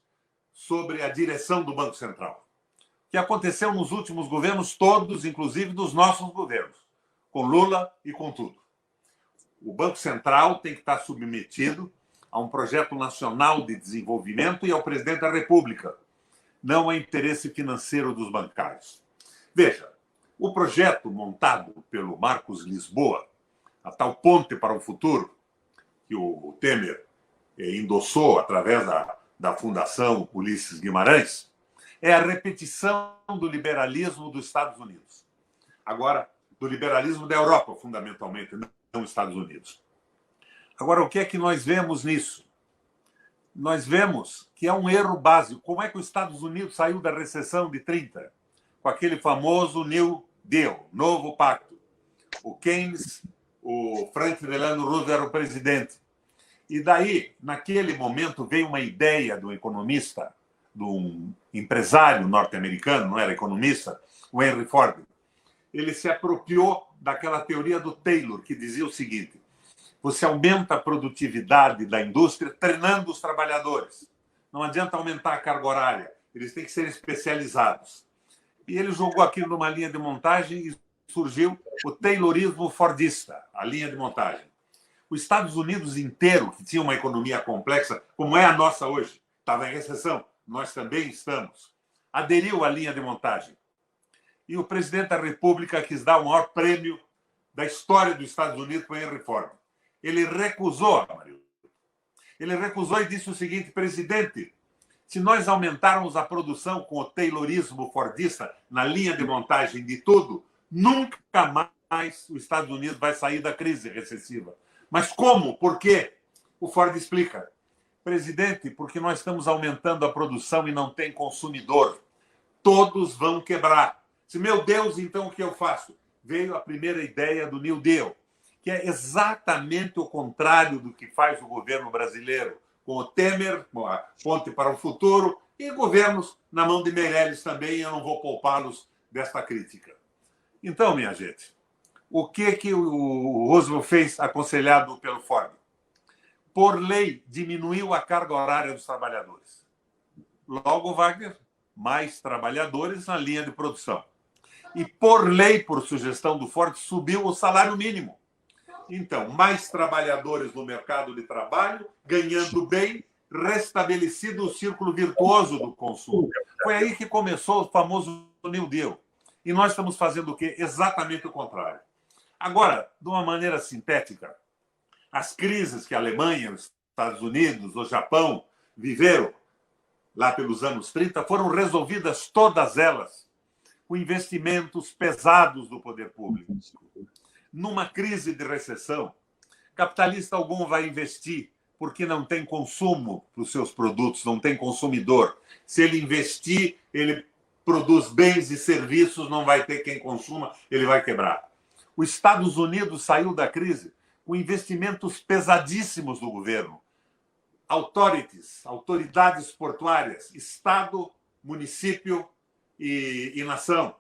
sobre a direção do Banco Central. O que aconteceu nos últimos governos todos, inclusive dos nossos governos, com Lula e com tudo. O Banco Central tem que estar submetido a um projeto nacional de desenvolvimento e ao presidente da República, não ao interesse financeiro dos bancários. Veja, o projeto montado pelo Marcos Lisboa, a tal ponte para o futuro, que o Temer endossou através da Fundação Ulisses Guimarães, é a repetição do liberalismo dos Estados Unidos. Agora, do liberalismo da Europa, fundamentalmente, não dos Estados Unidos. Agora, o que é que nós vemos nisso? Nós vemos que é um erro básico. Como é que os Estados Unidos saiu da recessão de 30? Com aquele famoso New Deal, novo pacto. O Keynes, o Franklin Delano Roosevelt era o presidente. E daí, naquele momento, veio uma ideia do economista, de um empresário norte-americano, não era economista, o Henry Ford. Ele se apropriou daquela teoria do Taylor, que dizia o seguinte: você aumenta a produtividade da indústria treinando os trabalhadores. Não adianta aumentar a carga horária, eles têm que ser especializados. E ele jogou aquilo numa linha de montagem e surgiu o Taylorismo fordista, a linha de montagem. Os Estados Unidos inteiro, que tinha uma economia complexa, como é a nossa hoje, estava em recessão, nós também estamos, aderiu à linha de montagem. E o presidente da República quis dar o maior prêmio da história dos Estados Unidos para Henry Ford. Ele recusou, Amarildo. Ele recusou e disse o seguinte: presidente, Se nós aumentarmos a produção com o taylorismo fordista na linha de montagem de tudo, nunca mais os Estados Unidos vai sair da crise recessiva. Mas como? Por quê? O Ford explica. Presidente, porque nós estamos aumentando a produção e não tem consumidor. Todos vão quebrar. Se, meu Deus, então o que eu faço? Veio a primeira ideia do New Deal, que é exatamente o contrário do que faz o governo brasileiro, com o Temer, com a Ponte para o Futuro, e governos na mão de Meirelles também, eu não vou poupá-los desta crítica. Então, minha gente, o que o Roosevelt fez aconselhado pelo Ford? Por lei, diminuiu a carga horária dos trabalhadores. Logo, Wagner, mais trabalhadores na linha de produção. E, por lei, por sugestão do Ford, subiu o salário mínimo. Então, mais trabalhadores no mercado de trabalho, ganhando bem, restabelecido o círculo virtuoso do consumo. Foi aí que começou o famoso New Deal. E nós estamos fazendo o quê? Exatamente o contrário. Agora, de uma maneira sintética, as crises que a Alemanha, os Estados Unidos, o Japão viveram lá pelos anos 30 foram resolvidas todas elas com investimentos pesados do poder público. Numa crise de recessão, capitalista algum vai investir porque não tem consumo para os seus produtos, não tem consumidor. Se ele investir, ele produz bens e serviços, não vai ter quem consuma, ele vai quebrar. Os Estados Unidos saiu da crise com investimentos pesadíssimos do governo. Authorities, autoridades portuárias, Estado, município e nação.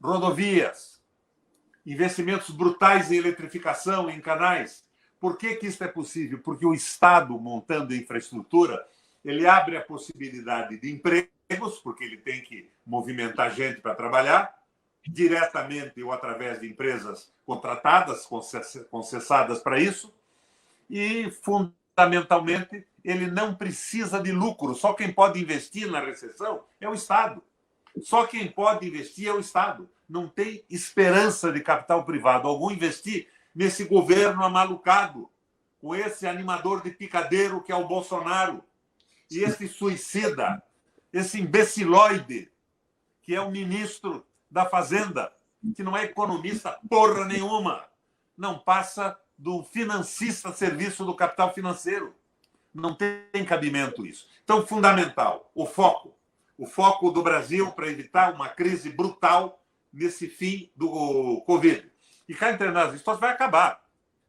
Rodovias, investimentos brutais em eletrificação, em canais. Por que isso é possível? Porque o Estado, montando infraestrutura, ele abre a possibilidade de empregos, porque ele tem que movimentar gente para trabalhar, diretamente ou através de empresas contratadas, concessadas para isso, e, fundamentalmente, ele não precisa de lucro. Só quem pode investir na recessão é o Estado. Só quem pode investir é o Estado. Não tem esperança de capital privado algum investir nesse governo amalucado, com esse animador de picadeiro que é o Bolsonaro, e esse suicida, esse imbecilóide, que é o ministro da Fazenda, que não é economista porra nenhuma, não passa do financista a serviço do capital financeiro. Não tem cabimento isso. Então, fundamental, o foco do Brasil para evitar uma crise brutal nesse fim do Covid. E cá entre nós, isso vai acabar.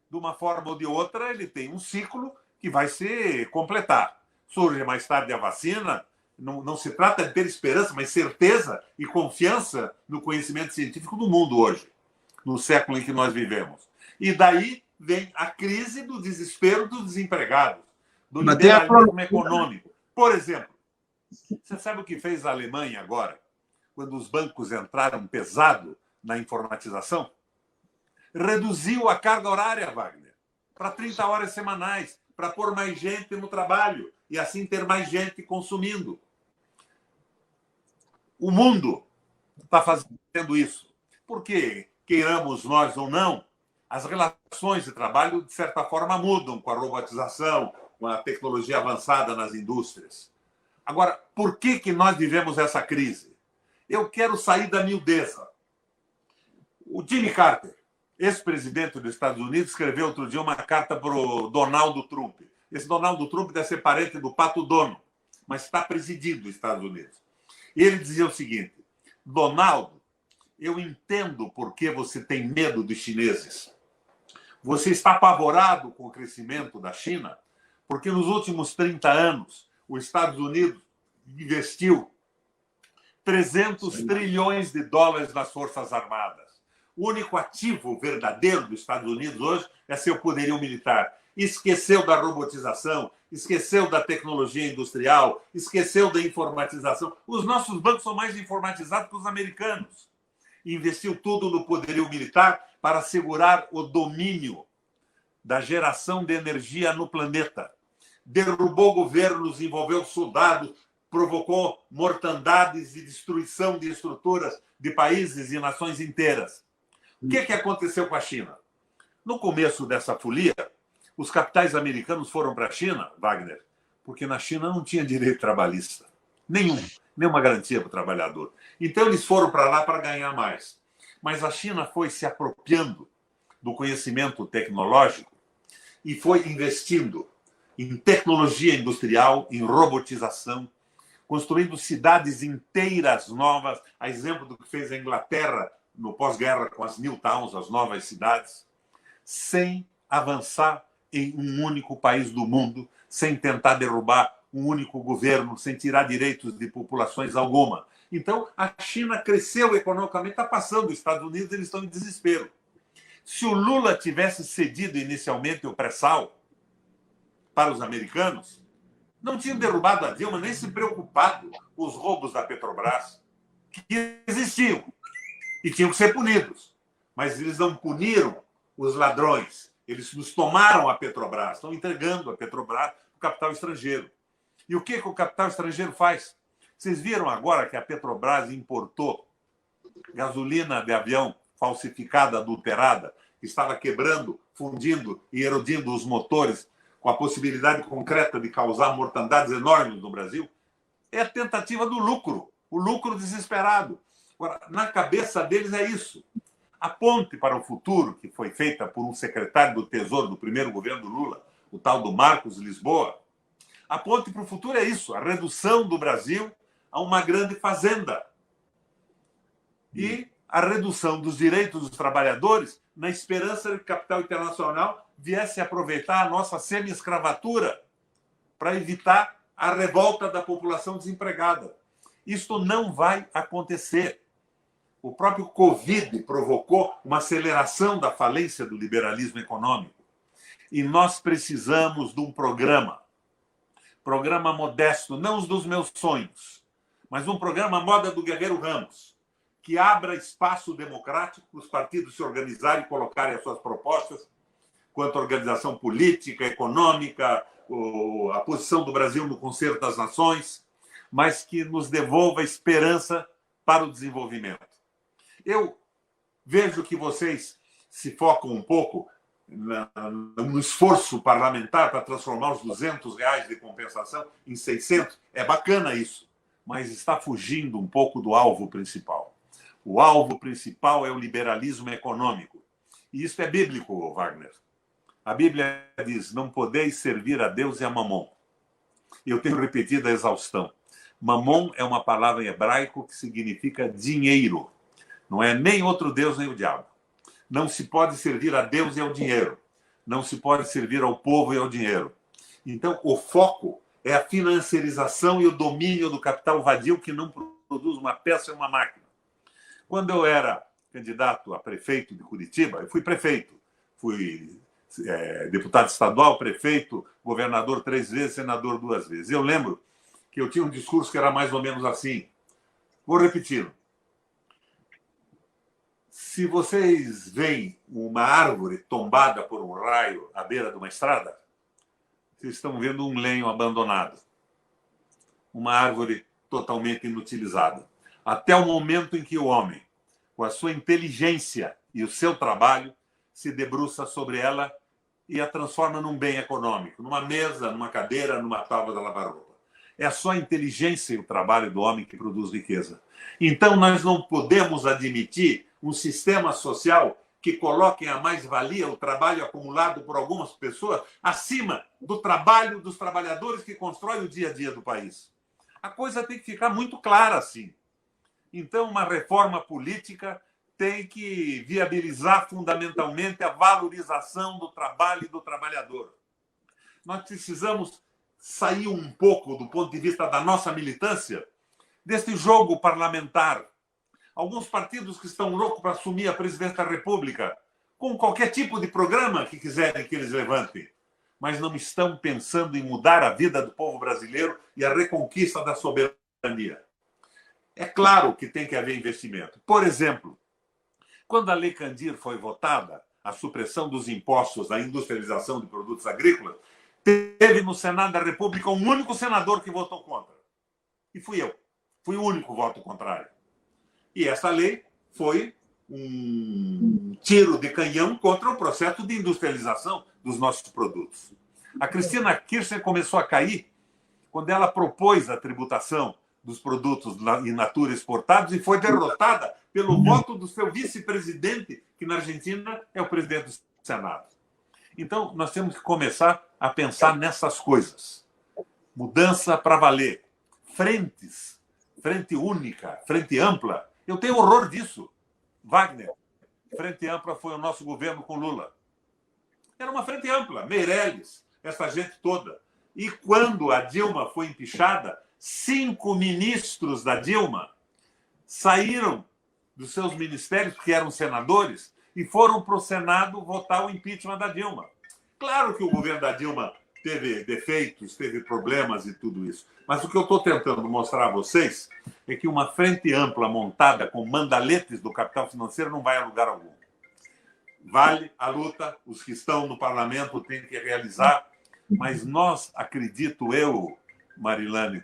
De uma forma ou de outra, ele tem um ciclo que vai se completar. Surge mais tarde a vacina, não se trata de ter esperança, mas certeza e confiança no conhecimento científico do mundo hoje, no século em que nós vivemos. E daí vem a crise do desespero dos desempregados, do liberalismo econômico. Por exemplo, você sabe o que fez a Alemanha agora, quando os bancos entraram pesado na informatização? Reduziu a carga horária, Wagner, para 30 horas semanais, para pôr mais gente no trabalho e assim ter mais gente consumindo. O mundo está fazendo isso. Porque, queiramos nós ou não, as relações de trabalho, de certa forma, mudam com a robotização, com a tecnologia avançada nas indústrias. Agora, por que nós vivemos essa crise? Eu quero sair da miudeza. O Jimmy Carter, ex-presidente dos Estados Unidos, escreveu outro dia uma carta para o Donald Trump. Esse Donald Trump deve ser parente do Pato Dono, mas está presidindo os Estados Unidos. E ele dizia o seguinte: Donald, eu entendo por que você tem medo dos chineses. Você está apavorado com o crescimento da China, porque nos últimos 30 anos os Estados Unidos investiu 300 trilhões de dólares nas Forças Armadas. O único ativo verdadeiro dos Estados Unidos hoje é seu poderio militar. Esqueceu da robotização, esqueceu da tecnologia industrial, esqueceu da informatização. Os nossos bancos são mais informatizados que os americanos. Investiu tudo no poderio militar para assegurar o domínio da geração de energia no planeta. Derrubou governos, envolveu soldados, provocou mortandades e destruição de estruturas de países e nações inteiras. O que aconteceu com a China? No começo dessa folia, os capitais americanos foram para a China, Wagner, porque na China não tinha direito trabalhista. Nenhuma garantia para o trabalhador. Então, eles foram para lá para ganhar mais. Mas a China foi se apropriando do conhecimento tecnológico e foi investindo em tecnologia industrial, em robotização, construindo cidades inteiras novas, a exemplo do que fez a Inglaterra no pós-guerra com as New Towns, as novas cidades, sem avançar em um único país do mundo, sem tentar derrubar um único governo, sem tirar direitos de populações alguma. Então, a China cresceu economicamente, está passando os Estados Unidos, eles estão em desespero. Se o Lula tivesse cedido inicialmente o pré-sal para os americanos, não tinham derrubado a Dilma, nem se preocupado com os roubos da Petrobras, que existiam e tinham que ser punidos. Mas eles não puniram os ladrões. Eles nos tomaram a Petrobras, estão entregando a Petrobras para o capital estrangeiro. E o que o capital estrangeiro faz? Vocês viram agora que a Petrobras importou gasolina de avião falsificada, adulterada, que estava quebrando, fundindo e erodindo os motores, com a possibilidade concreta de causar mortandades enormes no Brasil? É a tentativa do lucro, o lucro desesperado. Agora, na cabeça deles é isso. A ponte para o futuro, que foi feita por um secretário do Tesouro do primeiro governo do Lula, o tal do Marcos Lisboa, a ponte para o futuro é isso, a redução do Brasil a uma grande fazenda. E a redução dos direitos dos trabalhadores na esperança de que o capital internacional viesse aproveitar a nossa semi-escravatura para evitar a revolta da população desempregada. Isto não vai acontecer. O próprio Covid provocou uma aceleração da falência do liberalismo econômico. E nós precisamos de um programa modesto, não os dos meus sonhos, mas um programa moda do Guerreiro Ramos, que abra espaço democrático para os partidos se organizarem e colocarem as suas propostas quanto à organização política, econômica, a posição do Brasil no Concerto das Nações, mas que nos devolva esperança para o desenvolvimento. Eu vejo que vocês se focam um pouco no esforço parlamentar para transformar os R$200 de compensação em 600. É bacana isso, mas está fugindo um pouco do alvo principal. O alvo principal é o liberalismo econômico. E isso é bíblico, Wagner. A Bíblia diz, não podeis servir a Deus e a Mamon. Eu tenho repetido a exaustão. Mamon é uma palavra em hebraico que significa dinheiro. Não é nem outro Deus, nem o diabo. Não se pode servir a Deus e ao dinheiro. Não se pode servir ao povo e ao dinheiro. Então, o foco é a financiarização e o domínio do capital vadio que não produz uma peça e uma máquina. Quando eu era candidato a prefeito de Curitiba, eu fui prefeito. Fui deputado estadual, prefeito, governador 3 vezes, senador 2 vezes. Eu lembro que eu tinha um discurso que era mais ou menos assim. Vou repetir. Se vocês veem uma árvore tombada por um raio à beira de uma estrada, vocês estão vendo um lenho abandonado. Uma árvore totalmente inutilizada. Até o momento em que o homem, com a sua inteligência e o seu trabalho, se debruça sobre ela e a transforma num bem econômico, numa mesa, numa cadeira, numa tábua de lavar roupa. É só a inteligência e o trabalho do homem que produz riqueza. Então, nós não podemos admitir um sistema social que coloque a mais-valia, o trabalho acumulado por algumas pessoas, acima do trabalho dos trabalhadores que constroem o dia a dia do país. A coisa tem que ficar muito clara assim. Então, uma reforma política tem que viabilizar fundamentalmente a valorização do trabalho e do trabalhador. Nós precisamos sair um pouco, do ponto de vista da nossa militância, desse jogo parlamentar. Alguns partidos que estão loucos para assumir a presidência da República, com qualquer tipo de programa que quiserem que eles levantem, mas não estão pensando em mudar a vida do povo brasileiro e a reconquista da soberania. É claro que tem que haver investimento. Por exemplo, quando a Lei Candir foi votada, a supressão dos impostos à industrialização de produtos agrícolas, teve no Senado da República um único senador que votou contra. E fui eu. Fui o único voto contrário. E essa lei foi um tiro de canhão contra o processo de industrialização dos nossos produtos. A Cristina Kirchner começou a cair quando ela propôs a tributação dos produtos in natura exportados e foi derrotada pelo voto do seu vice-presidente, que na Argentina é o presidente do Senado. Então, nós temos que começar a pensar nessas coisas. Mudança para valer. Frentes, frente única, frente ampla. Eu tenho horror disso. Wagner, frente ampla foi o nosso governo com Lula. Era uma frente ampla, Meirelles, essa gente toda. E quando a Dilma foi empichada, 5 ministros da Dilma saíram dos seus ministérios, porque eram senadores, e foram para o Senado votar o impeachment da Dilma. Claro que o governo da Dilma teve defeitos, teve problemas e tudo isso. Mas o que eu estou tentando mostrar a vocês é que uma frente ampla montada com mandaletes do capital financeiro não vai a lugar algum. Vale a luta, os que estão no parlamento têm que realizar, mas nós, acredito eu, Marilane,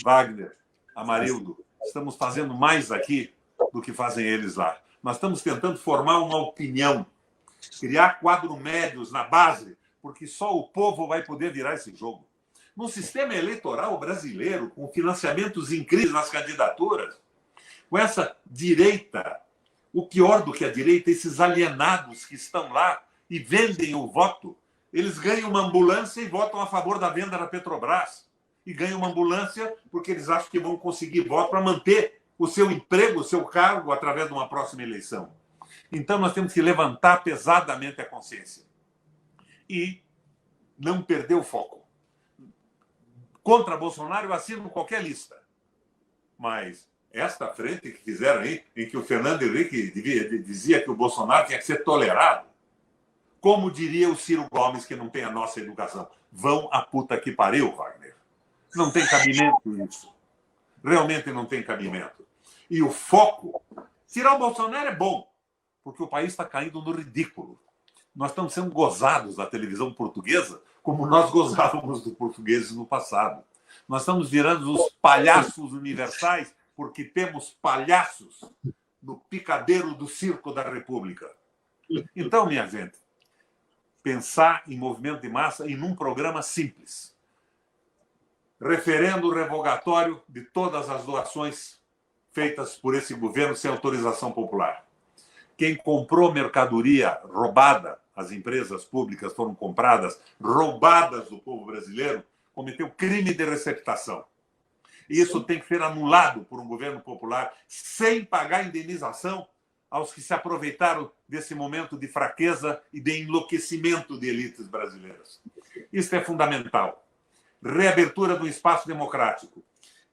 Wagner, Amarildo, estamos fazendo mais aqui do que fazem eles lá. Nós estamos tentando formar uma opinião, criar quadros médios na base, porque só o povo vai poder virar esse jogo. No sistema eleitoral brasileiro, com financiamentos incríveis nas candidaturas, com essa direita, o pior do que a direita, esses alienados que estão lá e vendem o voto, eles ganham uma ambulância e votam a favor da venda da Petrobras. E ganham uma ambulância porque eles acham que vão conseguir voto para manter o seu emprego, o seu cargo, através de uma próxima eleição. Então, nós temos que levantar pesadamente a consciência e não perder o foco. Contra Bolsonaro, eu assino qualquer lista. Mas esta frente que fizeram aí, em que o Fernando Henrique dizia que o Bolsonaro tinha que ser tolerado, como diria o Ciro Gomes, que não tem a nossa educação, vão a puta que pariu, Wagner. Não tem cabimento isso. Realmente não tem cabimento. E o foco... Tirar o Bolsonaro é bom, porque o país está caindo no ridículo. Nós estamos sendo gozados da televisão portuguesa como nós gozávamos dos portugueses no passado. Nós estamos virando os palhaços universais porque temos palhaços no picadeiro do circo da República. Então, minha gente, pensar em movimento de massa e num programa simples. Referendo revogatório de todas as doações feitas por esse governo sem autorização popular. Quem comprou mercadoria roubada, as empresas públicas foram compradas, roubadas do povo brasileiro, cometeu crime de receptação. E isso tem que ser anulado por um governo popular sem pagar indenização aos que se aproveitaram desse momento de fraqueza e de enlouquecimento de elites brasileiras. Isso é fundamental. Reabertura do espaço democrático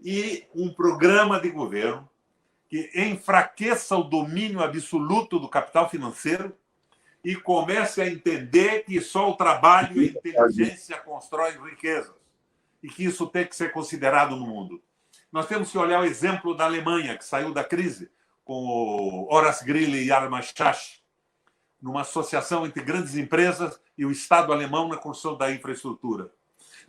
e um programa de governo que enfraqueça o domínio absoluto do capital financeiro e comece a entender que só o trabalho e a inteligência constroem riquezas e que isso tem que ser considerado no mundo. Nós temos que olhar o exemplo da Alemanha, que saiu da crise com o Horace Greeley e Hjalmar Schacht, numa associação entre grandes empresas e o Estado alemão na construção da infraestrutura.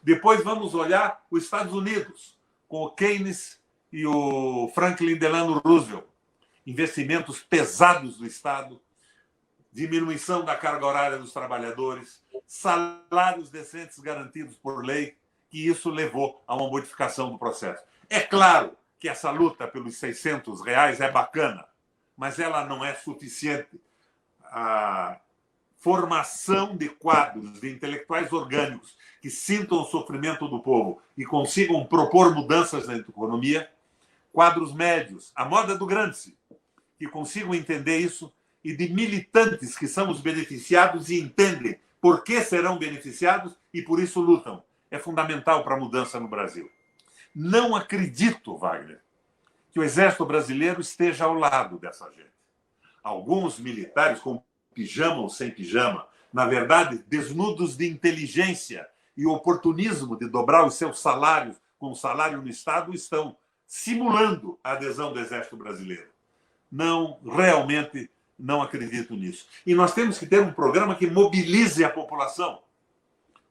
Depois vamos olhar os Estados Unidos, com o Keynes e o Franklin Delano Roosevelt. Investimentos pesados do Estado, diminuição da carga horária dos trabalhadores, salários decentes garantidos por lei, e isso levou a uma modificação do processo. É claro que essa luta pelos R$600 é bacana, mas ela não é suficiente. A formação de quadros, de intelectuais orgânicos que sintam o sofrimento do povo e consigam propor mudanças na economia, quadros médios, a moda do Gramsci, que consigam entender isso, e de militantes que são os beneficiados e entendem por que serão beneficiados e por isso lutam. É fundamental para a mudança no Brasil. Não acredito, Wagner, que o Exército Brasileiro esteja ao lado dessa gente. Alguns militares, com pijama ou sem pijama, na verdade, desnudos de inteligência e oportunismo de dobrar os seus salários com o salário no Estado, estão simulando a adesão do Exército Brasileiro. Não, realmente não acredito nisso. E nós temos que ter um programa que mobilize a população.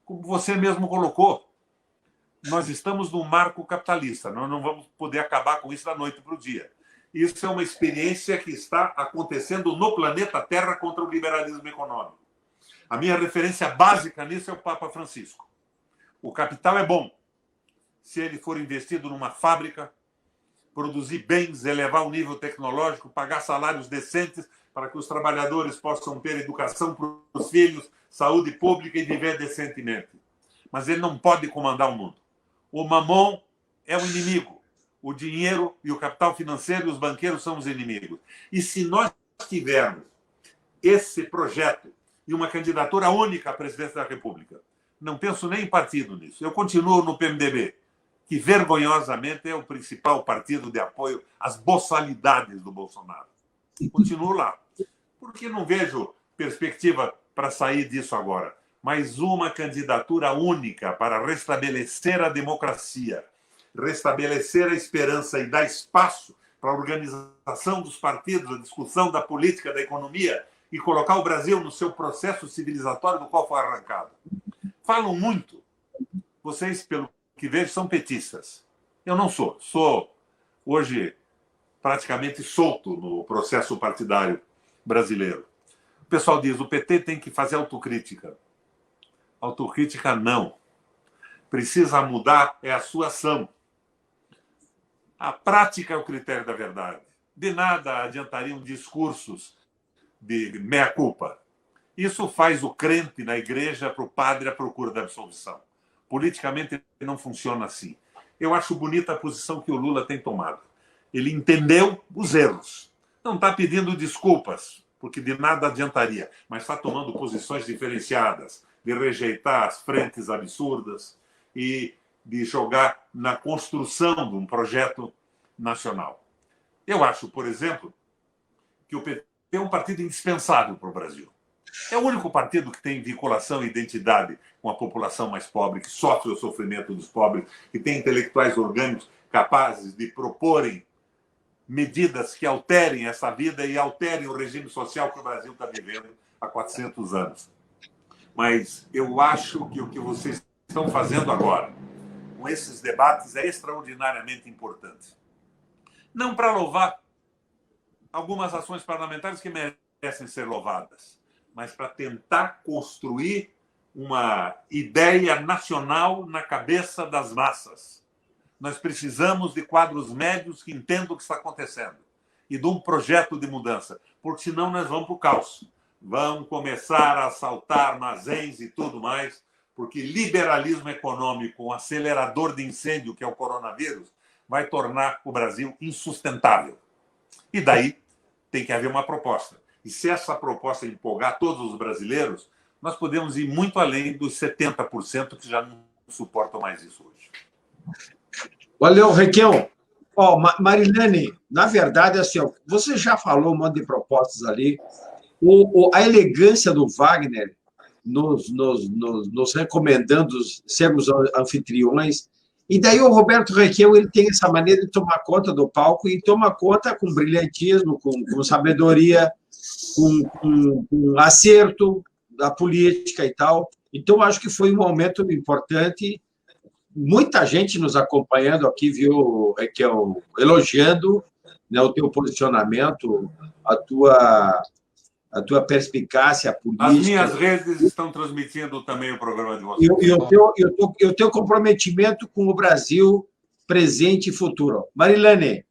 Como você mesmo colocou, nós estamos num marco capitalista, nós não vamos poder acabar com isso da noite para o dia. Isso é uma experiência que está acontecendo no planeta Terra contra o liberalismo econômico. A minha referência básica nisso é o Papa Francisco. O capital é bom, se ele for investido numa fábrica, produzir bens, elevar o nível tecnológico, pagar salários decentes para que os trabalhadores possam ter educação para os filhos, saúde pública e viver decentemente. Mas ele não pode comandar o mundo. O mamon é o inimigo. O dinheiro e o capital financeiro e os banqueiros são os inimigos. E se nós tivermos esse projeto e uma candidatura única à presidência da República, não penso nem em partido nisso. Eu continuo no PMDB, que vergonhosamente é o principal partido de apoio às boçalidades do Bolsonaro. Continuo lá, porque não vejo perspectiva para sair disso agora. Mas uma candidatura única para restabelecer a democracia, restabelecer a esperança e dar espaço para a organização dos partidos, a discussão da política, da economia e colocar o Brasil no seu processo civilizatório do qual foi arrancado. Falam muito. Vocês, pelo que vejo, são petistas. Eu não sou. Sou, hoje, praticamente solto no processo partidário brasileiro. O pessoal diz, o PT tem que fazer autocrítica. Autocrítica, não. Precisa mudar é a sua ação. A prática é o critério da verdade. De nada adiantariam discursos de meia-culpa. Isso faz o crente na igreja para o padre à procura da absolvição. Politicamente não funciona assim. Eu acho bonita a posição que o Lula tem tomado. Ele entendeu os erros. Não está pedindo desculpas, porque de nada adiantaria, mas está tomando posições diferenciadas, de rejeitar as frentes absurdas e de jogar na construção de um projeto nacional. Eu acho, por exemplo, que o PT é um partido indispensável para o Brasil. É o único partido que tem vinculação e identidade com a população mais pobre, que sofre o sofrimento dos pobres, que tem intelectuais orgânicos capazes de proporem medidas que alterem essa vida e alterem o regime social que o Brasil está vivendo há 400 anos. Mas eu acho que o que vocês estão fazendo agora, com esses debates, é extraordinariamente importante. Não para louvar algumas ações parlamentares que merecem ser louvadas, mas para tentar construir uma ideia nacional na cabeça das massas. Nós precisamos de quadros médios que entendam o que está acontecendo e de um projeto de mudança, porque senão nós vamos para o caos. Vão começar a assaltar armazéns e tudo mais, porque liberalismo econômico, um acelerador de incêndio, que é o coronavírus, vai tornar o Brasil insustentável. E daí tem que haver uma proposta. E se essa proposta empolgar todos os brasileiros, nós podemos ir muito além dos 70% que já não suportam mais isso hoje. Valeu, Requião. Marilene, na verdade, assim, você já falou um monte de propostas ali. A elegância do Wagner nos recomendando sermos anfitriões. E daí o Roberto Requião, ele tem essa maneira de tomar conta do palco e toma conta com brilhantismo, com sabedoria, com acerto da política e tal. Então, acho que foi um momento importante. Muita gente nos acompanhando aqui, viu, Requião, elogiando, né, o teu posicionamento, a tua perspicácia política. As minhas redes estão transmitindo também o programa de vocês. E o teu comprometimento com o Brasil presente e futuro. Marilene,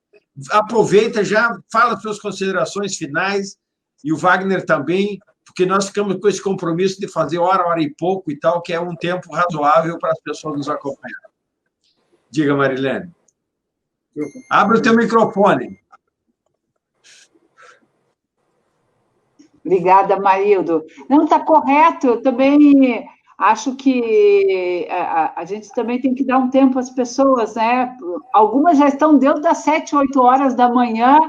aproveita, já fala suas considerações finais, e o Wagner também, porque nós ficamos com esse compromisso de fazer hora e pouco e tal, que é um tempo razoável para as pessoas nos acompanhar. Diga, Marilene. Abre o teu microfone. Obrigada, Marildo. Não, está correto. Eu também acho que a gente também tem que dar um tempo às pessoas, né? Algumas já estão dentro das 7, 8 horas da manhã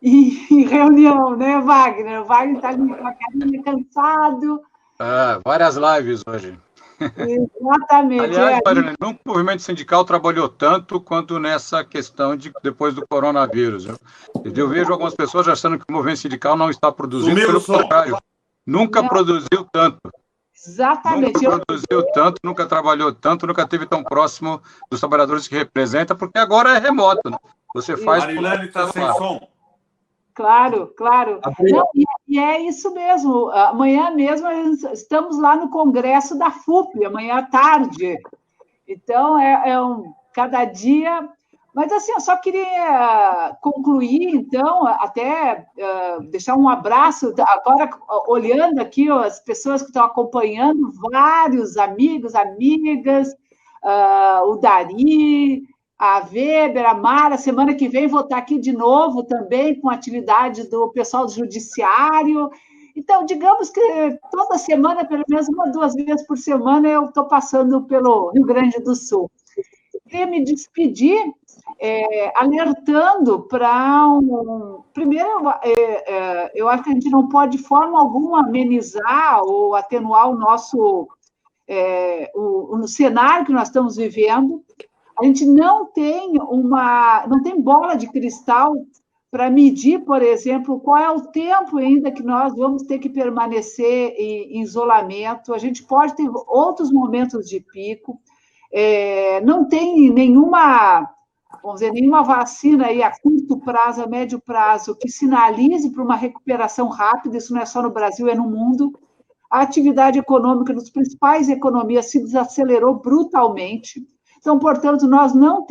em reunião, né, Wagner? O Wagner está ali com a carinha cansado. Várias lives hoje. Exatamente. Aliás, Marilene, nunca o movimento sindical trabalhou tanto quanto nessa questão depois do coronavírus. Eu vejo algumas pessoas achando que o movimento sindical não está produzindo, pelo contrário. Nunca produziu tanto. Exatamente. Nunca produziu tanto, nunca trabalhou tanto, nunca esteve tão próximo dos trabalhadores que representa, porque agora é remoto. Né? Você faz... Marilene está sem som. Claro, claro. Não, e é isso mesmo. Amanhã mesmo estamos lá no Congresso da FUP, amanhã à tarde. Então, cada dia... Mas, assim, eu só queria concluir, então, até deixar um abraço, agora, olhando aqui as pessoas que estão acompanhando, vários amigos, amigas, o Dari, a Weber, a Mara, semana que vem vou estar aqui de novo também com atividade do pessoal do Judiciário. Então, digamos que toda semana, pelo menos 1 ou 2 vezes por semana, eu estou passando pelo Rio Grande do Sul. Queria me despedir alertando para Primeiro, eu acho que a gente não pode, de forma alguma, amenizar ou atenuar o nosso o cenário que nós estamos vivendo. A gente não tem bola de cristal para medir, por exemplo, qual é o tempo ainda que nós vamos ter que permanecer em isolamento. A gente pode ter outros momentos de pico. Não tem nenhuma vacina aí a curto prazo, a médio prazo, que sinalize para uma recuperação rápida. Isso não é só no Brasil, é no mundo. A atividade econômica nas principais economias se desacelerou brutalmente. Então, portanto, nós não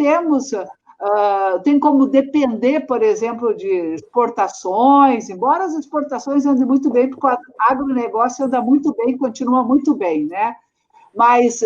tem como depender, por exemplo, de exportações, embora as exportações andem muito bem, porque o agronegócio anda muito bem, continua muito bem, né? Mas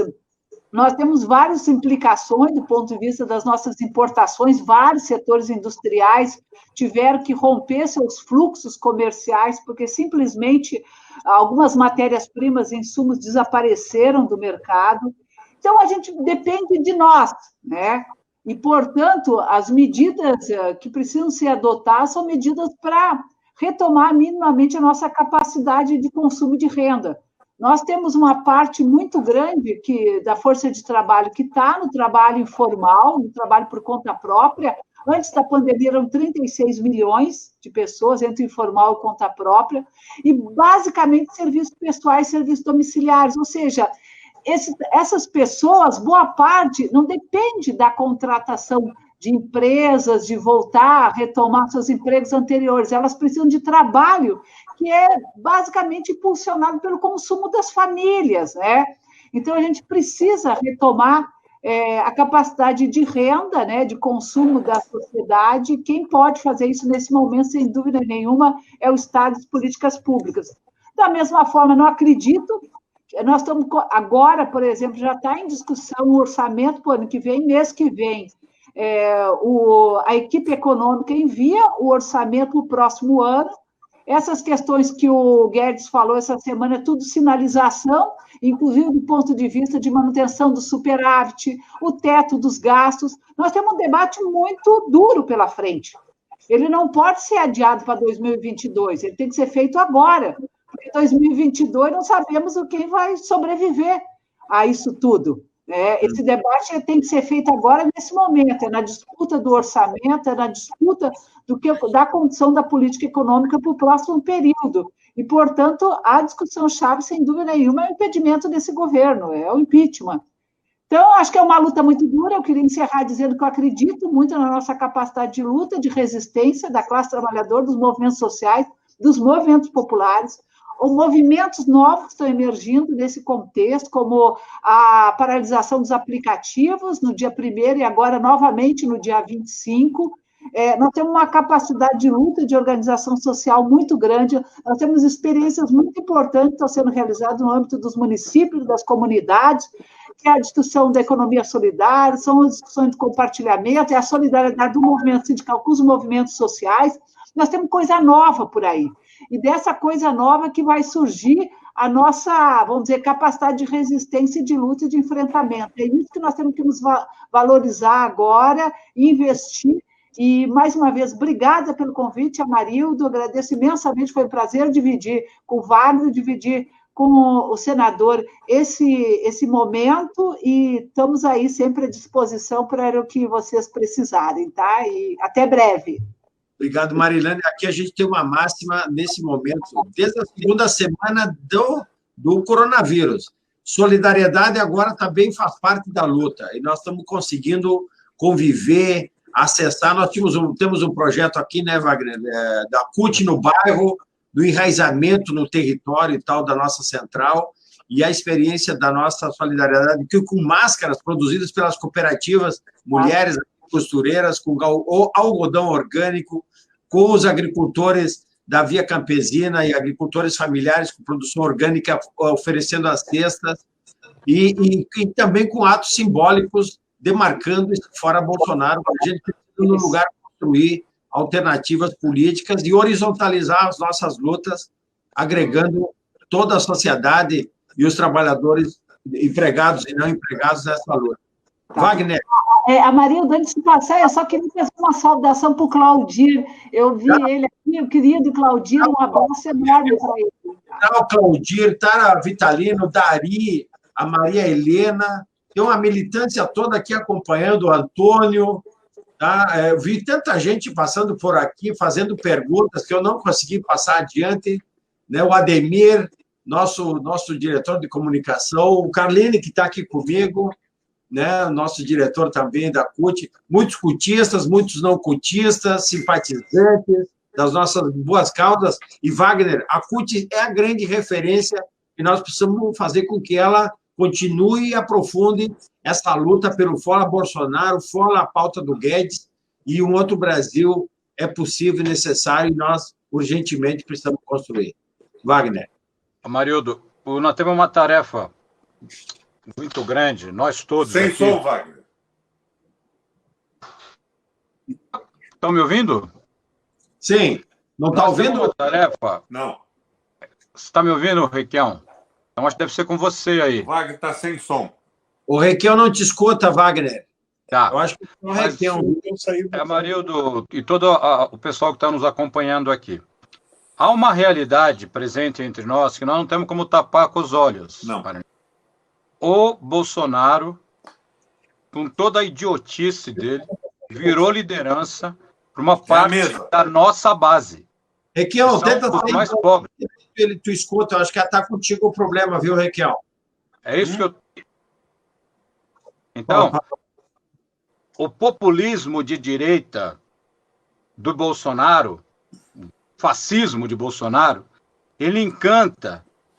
nós temos várias implicações do ponto de vista das nossas importações, vários setores industriais tiveram que romper seus fluxos comerciais, porque simplesmente algumas matérias-primas e insumos desapareceram do mercado. Então, a gente depende de nós, né? E, portanto, as medidas que precisam ser adotadas são medidas para retomar minimamente a nossa capacidade de consumo de renda. Nós temos uma parte muito grande da força de trabalho que está no trabalho informal, no trabalho por conta própria. Antes da pandemia, eram 36 milhões de pessoas entre informal e conta própria, e basicamente serviços pessoais, serviços domiciliares, ou seja, essas pessoas, boa parte, não depende da contratação de empresas, de voltar a retomar seus empregos anteriores, elas precisam de trabalho que é basicamente impulsionado pelo consumo das famílias, né? Então, a gente precisa retomar a capacidade de renda, né, de consumo da sociedade. Quem pode fazer isso nesse momento, sem dúvida nenhuma, é o Estado e as políticas públicas. Da mesma forma, não acredito. Nós estamos agora, por exemplo, já está em discussão o orçamento para o ano que vem, mês que vem. A equipe econômica envia o orçamento para o próximo ano. Essas questões que o Guedes falou essa semana é tudo sinalização, inclusive do ponto de vista de manutenção do superávit, o teto dos gastos. Nós temos um debate muito duro pela frente. Ele não pode ser adiado para 2022, ele tem que ser feito agora. Em 2022, não sabemos quem vai sobreviver a isso tudo. Esse debate tem que ser feito agora, nesse momento, na disputa do orçamento, na disputa da condição da política econômica para o próximo período. E, portanto, a discussão-chave, sem dúvida nenhuma, é o impedimento desse governo, é o impeachment. Então, acho que é uma luta muito dura. Eu queria encerrar dizendo que eu acredito muito na nossa capacidade de luta, de resistência da classe trabalhadora, dos movimentos sociais, dos movimentos populares. Os movimentos novos que estão emergindo nesse contexto, como a paralisação dos aplicativos no dia 1º e agora novamente no dia 25. Nós temos uma capacidade de luta, de organização social muito grande, nós temos experiências muito importantes que estão sendo realizadas no âmbito dos municípios, das comunidades, que é a discussão da economia solidária, são as discussões de compartilhamento, é a solidariedade do movimento sindical com os movimentos sociais. Nós temos coisa nova por aí. E dessa coisa nova que vai surgir a nossa, vamos dizer, capacidade de resistência, de luta e de enfrentamento. É isso que nós temos que nos valorizar agora, investir. E, mais uma vez, obrigada pelo convite, Amarildo, agradeço imensamente, foi um prazer dividir com o Wagner, dividir com o senador esse momento, e estamos aí sempre à disposição para o que vocês precisarem, tá? E até breve. Obrigado, Marilane. Aqui a gente tem uma máxima nesse momento, desde a segunda semana do coronavírus. Solidariedade agora também faz parte da luta, e nós estamos conseguindo conviver, acessar. Nós temos um projeto aqui, né, Wagner, da CUT no bairro, do enraizamento no território e tal da nossa central, e a experiência da nossa solidariedade, que com máscaras produzidas pelas cooperativas, mulheres costureiras, com algodão orgânico, com os agricultores da Via Campesina e agricultores familiares com produção orgânica oferecendo as cestas, e também com atos simbólicos demarcando fora Bolsonaro, para a gente, no lugar, construir alternativas políticas e horizontalizar as nossas lutas, agregando toda a sociedade e os trabalhadores empregados e não empregados nessa luta. Wagner. A Marilda, antes de passar, eu só queria fazer uma saudação para o Claudir. Eu vi ele aqui, o querido Claudir, um abraço enorme para ele. O Claudir, Tara Vitalino, Dari, a Maria Helena, tem uma militância toda aqui acompanhando o Antônio. Tá? Eu vi tanta gente passando por aqui, fazendo perguntas que eu não consegui passar adiante. Né? O Ademir, nosso diretor de comunicação, o Carline, que está aqui comigo, né? Nosso diretor também da CUT, muitos cutistas, muitos não cutistas, simpatizantes das nossas boas causas. E, Wagner, a CUT é a grande referência e nós precisamos fazer com que ela continue e aprofunde essa luta pelo fora Bolsonaro, fora a pauta do Guedes, e um outro Brasil é possível e necessário e nós urgentemente precisamos construir. Wagner. Marildo, nós temos uma tarefa muito grande, nós todos. Sem aqui. som, Wagner. Estão me ouvindo? Sim. Não está ouvindo? Uma tarefa. Não. Você está me ouvindo, Requião? Então acho que deve ser com você aí. O Wagner está sem som. O Requião não te escuta, Wagner. Tá. Eu acho que o Requião saiu. Marildo, e todo o pessoal que está nos acompanhando aqui. Há uma realidade presente entre nós que nós não temos como tapar com os olhos. Não. O Bolsonaro, com toda a idiotice dele, virou liderança para uma parte da nossa base. Requião, tenta ser mais pobre. Tu escuta, eu acho que está contigo o problema, viu, Requião? É isso que eu... Então, o populismo de direita do Bolsonaro, o fascismo de Bolsonaro, ele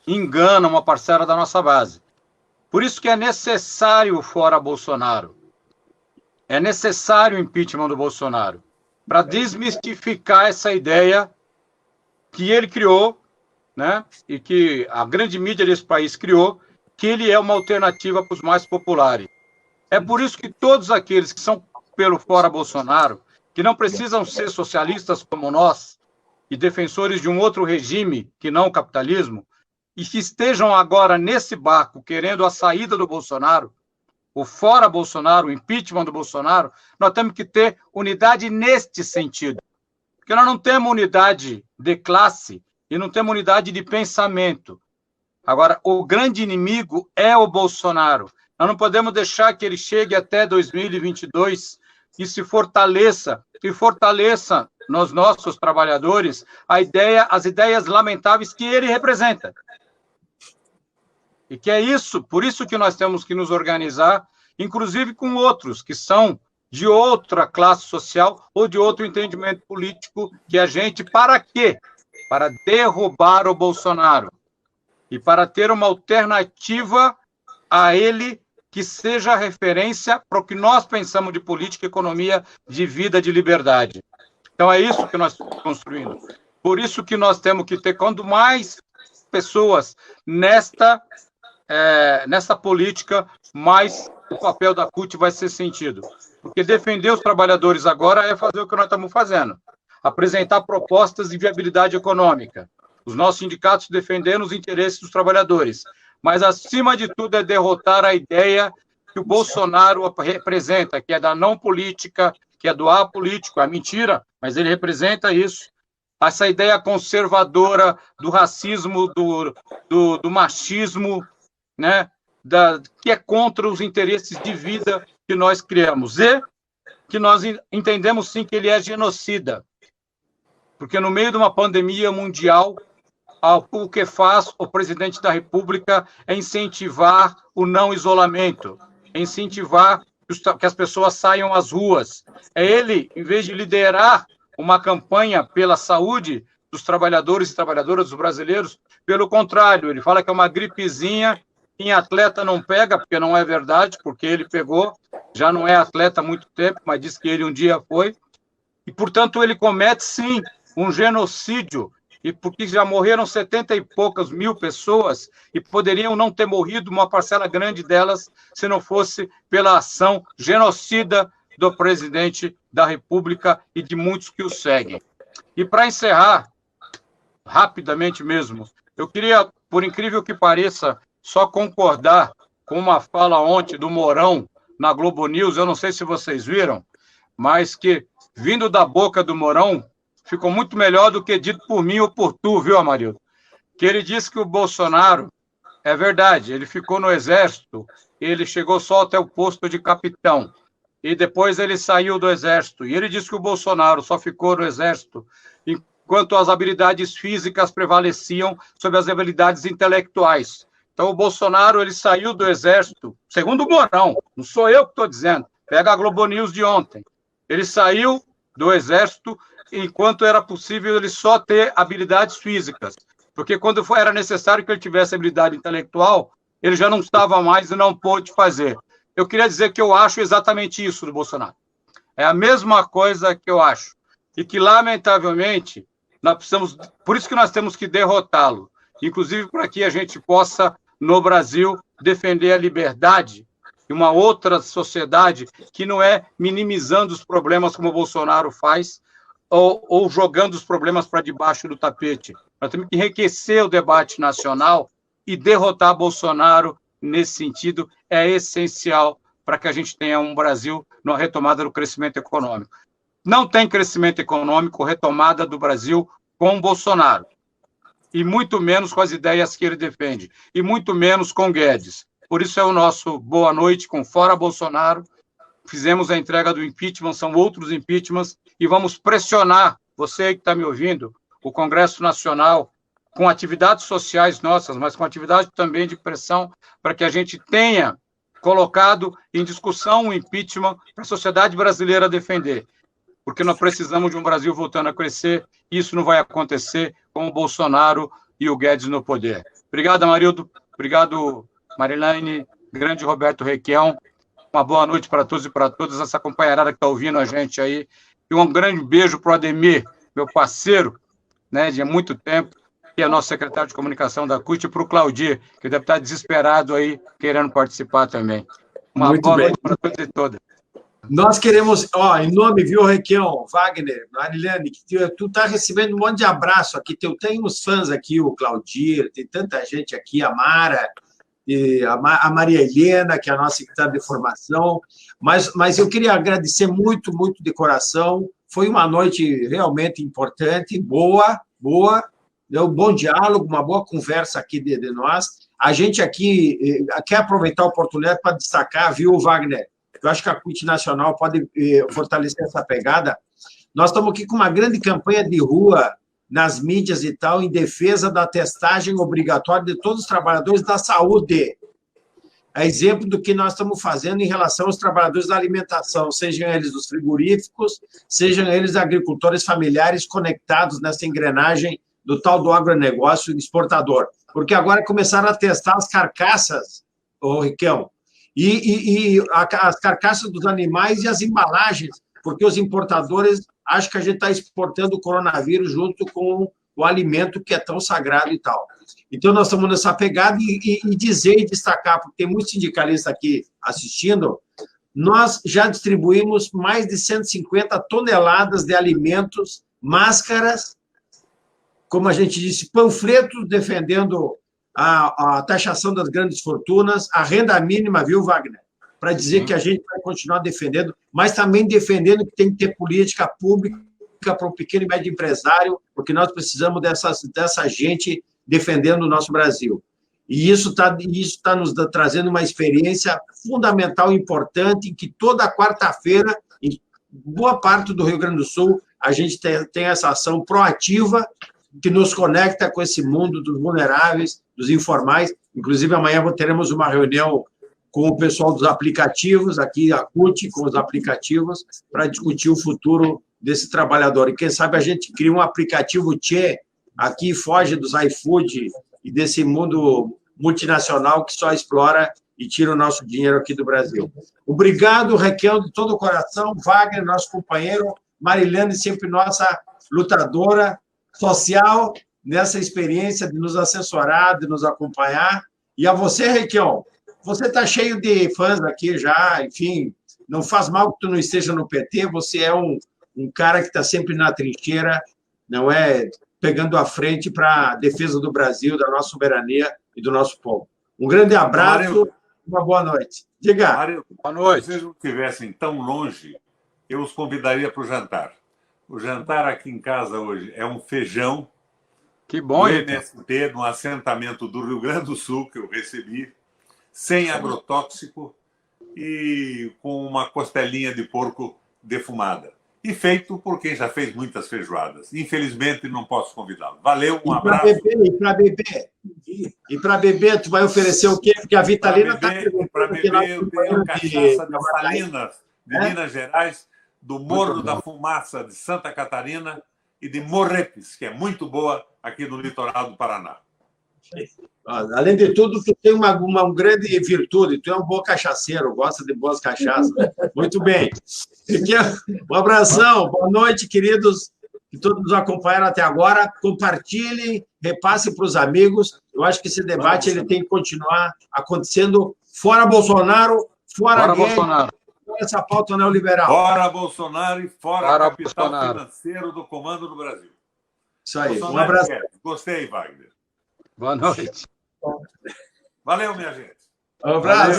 engana uma parcela da nossa base. Por isso que é necessário fora Bolsonaro. É necessário o impeachment do Bolsonaro para desmistificar essa ideia que ele criou, né? E que a grande mídia desse país criou, que ele é uma alternativa para os mais populares. É por isso que todos aqueles que são pelo fora Bolsonaro, que não precisam ser socialistas como nós e defensores de um outro regime que não o capitalismo, e que estejam agora nesse barco querendo a saída do Bolsonaro, o fora Bolsonaro, o impeachment do Bolsonaro, nós temos que ter unidade neste sentido. Porque nós não temos unidade de classe e não temos unidade de pensamento. Agora, o grande inimigo é o Bolsonaro. Nós não podemos deixar que ele chegue até 2022 e se fortaleça, nos nossos trabalhadores as ideias lamentáveis que ele representa. E que é isso, por isso que nós temos que nos organizar, inclusive com outros que são de outra classe social ou de outro entendimento político que a gente, para quê? Para derrubar o Bolsonaro e para ter uma alternativa a ele que seja referência para o que nós pensamos de política, economia, de vida, de liberdade. Então é isso que nós estamos construindo. Por isso que nós temos que ter, quanto mais pessoas nesta política, mais o papel da CUT vai ser sentido. Porque defender os trabalhadores agora é fazer o que nós estamos fazendo. Apresentar propostas de viabilidade econômica. Os nossos sindicatos defendendo os interesses dos trabalhadores. Mas, acima de tudo, é derrotar a ideia que o Bolsonaro representa, que é da não política, que é do apolítico. É mentira, mas ele representa isso. Essa ideia conservadora do racismo, do machismo, né? Que é contra os interesses de vida que nós criamos. E que nós entendemos, sim, que ele é genocida. Porque no meio de uma pandemia mundial, o que faz o presidente da República é incentivar o não isolamento, é incentivar que as pessoas saiam às ruas. É ele, em vez de liderar uma campanha pela saúde, dos trabalhadores e trabalhadoras, dos brasileiros. Pelo contrário, ele fala que é uma gripezinha, em atleta não pega, porque não é verdade, porque ele pegou, já não é atleta há muito tempo, mas diz que ele um dia foi, e, portanto, ele comete, sim, um genocídio, e porque já morreram 70 e poucas mil pessoas, e poderiam não ter morrido uma parcela grande delas, se não fosse pela ação genocida do presidente da República e de muitos que o seguem. E, para encerrar, rapidamente mesmo, eu queria, por incrível que pareça, só concordar com uma fala ontem do Mourão na Globo News, eu não sei se vocês viram, mas que, vindo da boca do Mourão, ficou muito melhor do que dito por mim ou por tu, viu, Amarildo? Que ele disse que o Bolsonaro, é verdade, ele ficou no Exército, ele chegou só até o posto de capitão, e depois ele saiu do Exército, e ele disse que o Bolsonaro só ficou no Exército enquanto as habilidades físicas prevaleciam sobre as habilidades intelectuais. Então, o Bolsonaro, ele saiu do Exército, segundo o Mourão, não sou eu que estou dizendo, pega a Globo News de ontem. Ele saiu do Exército enquanto era possível ele só ter habilidades físicas, porque quando era necessário que ele tivesse habilidade intelectual, ele já não estava mais e não pôde fazer. Eu queria dizer que eu acho exatamente isso do Bolsonaro. É a mesma coisa que eu acho. E que, lamentavelmente, nós precisamos... Por isso que nós temos que derrotá-lo. Inclusive para que a gente possa, no Brasil, defender a liberdade e uma outra sociedade que não é minimizando os problemas como o Bolsonaro faz ou jogando os problemas para debaixo do tapete. Nós temos que enriquecer o debate nacional e derrotar Bolsonaro nesse sentido é essencial para que a gente tenha um Brasil na retomada do crescimento econômico. Não tem crescimento econômico, retomada do Brasil com Bolsonaro. E muito menos com as ideias que ele defende, e muito menos com Guedes. Por isso é o nosso boa noite com Fora Bolsonaro. Fizemos a entrega do impeachment, são outros impeachments, e vamos pressionar, você que está me ouvindo, o Congresso Nacional, com atividades sociais nossas, mas com atividade também de pressão, para que a gente tenha colocado em discussão o impeachment para a sociedade brasileira defender. Porque nós precisamos de um Brasil voltando a crescer, e isso não vai acontecer com o Bolsonaro e o Guedes no poder. Obrigado, Amarildo. Obrigado, Marilene. Grande Roberto Requião. Uma boa noite para todos e para todas, essa companheirada que está ouvindo a gente aí. E um grande beijo para o Ademir, meu parceiro, né, de há muito tempo, que é nosso secretário de comunicação da CUT, e para o Claudir, que deve estar desesperado aí, querendo participar também. Uma boa noite para todos e todas. Nós queremos, em nome, viu, Requião, Wagner, Marilene, que tu está recebendo um monte de abraço aqui. Tem uns fãs aqui, o Claudir, tem tanta gente aqui, a Mara, e a Maria Helena, que é a nossa secretária de formação. Mas eu queria agradecer muito, muito de coração. Foi uma noite realmente importante, boa, deu um bom diálogo, uma boa conversa aqui de nós. A gente aqui quer aproveitar a oportunidade para destacar, viu, Wagner? Eu acho que a CUT Nacional pode fortalecer essa pegada. Nós estamos aqui com uma grande campanha de rua nas mídias e tal, em defesa da testagem obrigatória de todos os trabalhadores da saúde. É exemplo do que nós estamos fazendo em relação aos trabalhadores da alimentação, sejam eles dos frigoríficos, sejam eles agricultores familiares conectados nessa engrenagem do tal do agronegócio exportador. Porque agora começaram a testar as carcaças, Riquelme, e as carcaças dos animais e as embalagens, porque os importadores acham que a gente está exportando o coronavírus junto com o alimento que é tão sagrado e tal. Então, nós estamos nessa pegada e dizer e destacar, porque tem muitos sindicalistas aqui assistindo, nós já distribuímos mais de 150 toneladas de alimentos, máscaras, como a gente disse, panfletos defendendo a taxação das grandes fortunas, a renda mínima, viu, Wagner? Para dizer que a gente vai continuar defendendo, mas também defendendo que tem que ter política pública para o pequeno e médio empresário, porque nós precisamos dessa gente defendendo o nosso Brasil. E isso tá nos trazendo uma experiência fundamental e importante, em que toda quarta-feira, em boa parte do Rio Grande do Sul, a gente tem essa ação proativa que nos conecta com esse mundo dos vulneráveis, dos informais. Inclusive, amanhã teremos uma reunião com o pessoal dos aplicativos, aqui a CUT, com os aplicativos, para discutir o futuro desse trabalhador. E quem sabe a gente cria um aplicativo Tchê aqui, foge dos iFood e desse mundo multinacional que só explora e tira o nosso dinheiro aqui do Brasil. Obrigado, Requião, de todo o coração. Wagner, nosso companheiro. Marilene, sempre nossa lutadora social nessa experiência de nos assessorar, de nos acompanhar. E a você, Requião, você está cheio de fãs aqui já, enfim, não faz mal que tu não esteja no PT, você é um cara que está sempre na trincheira, não é, pegando a frente para a defesa do Brasil, da nossa soberania e do nosso povo. Um grande abraço, uma boa noite. Diga. Mário, boa noite. Se vocês não estivessem tão longe, eu os convidaria para o jantar. O jantar aqui em casa hoje é um feijão Que bom, do então. MST, de um assentamento do Rio Grande do Sul, que eu recebi, sem agrotóxico e com uma costelinha de porco defumada. E feito por quem já fez muitas feijoadas. Infelizmente, não posso convidá-lo. Valeu, um abraço. E para beber, tu vai oferecer o quê? Porque a Vitalina está Para beber, eu tenho cachaça de Salinas, de Minas Gerais, do Morro da Fumaça, de Santa Catarina, e de Morretes, que é muito boa aqui no litoral do Paraná. Além de tudo, tu tem uma grande virtude, tu é um bom cachaceiro, gosta de boas cachaças. Muito bem. Um abração, boa noite, queridos, que todos nos acompanharam até agora. Compartilhem, repassem para os amigos. Eu acho que esse debate ele tem que continuar acontecendo fora Bolsonaro, fora gay, Bolsonaro. fora essa pauta neoliberal. Fora Bolsonaro e fora capital Bolsonaro. financeiro do comando do Brasil. Isso aí. Bolsonaro Um abraço. Gostei, Wagner. Boa noite. Valeu, minha gente. Um abraço.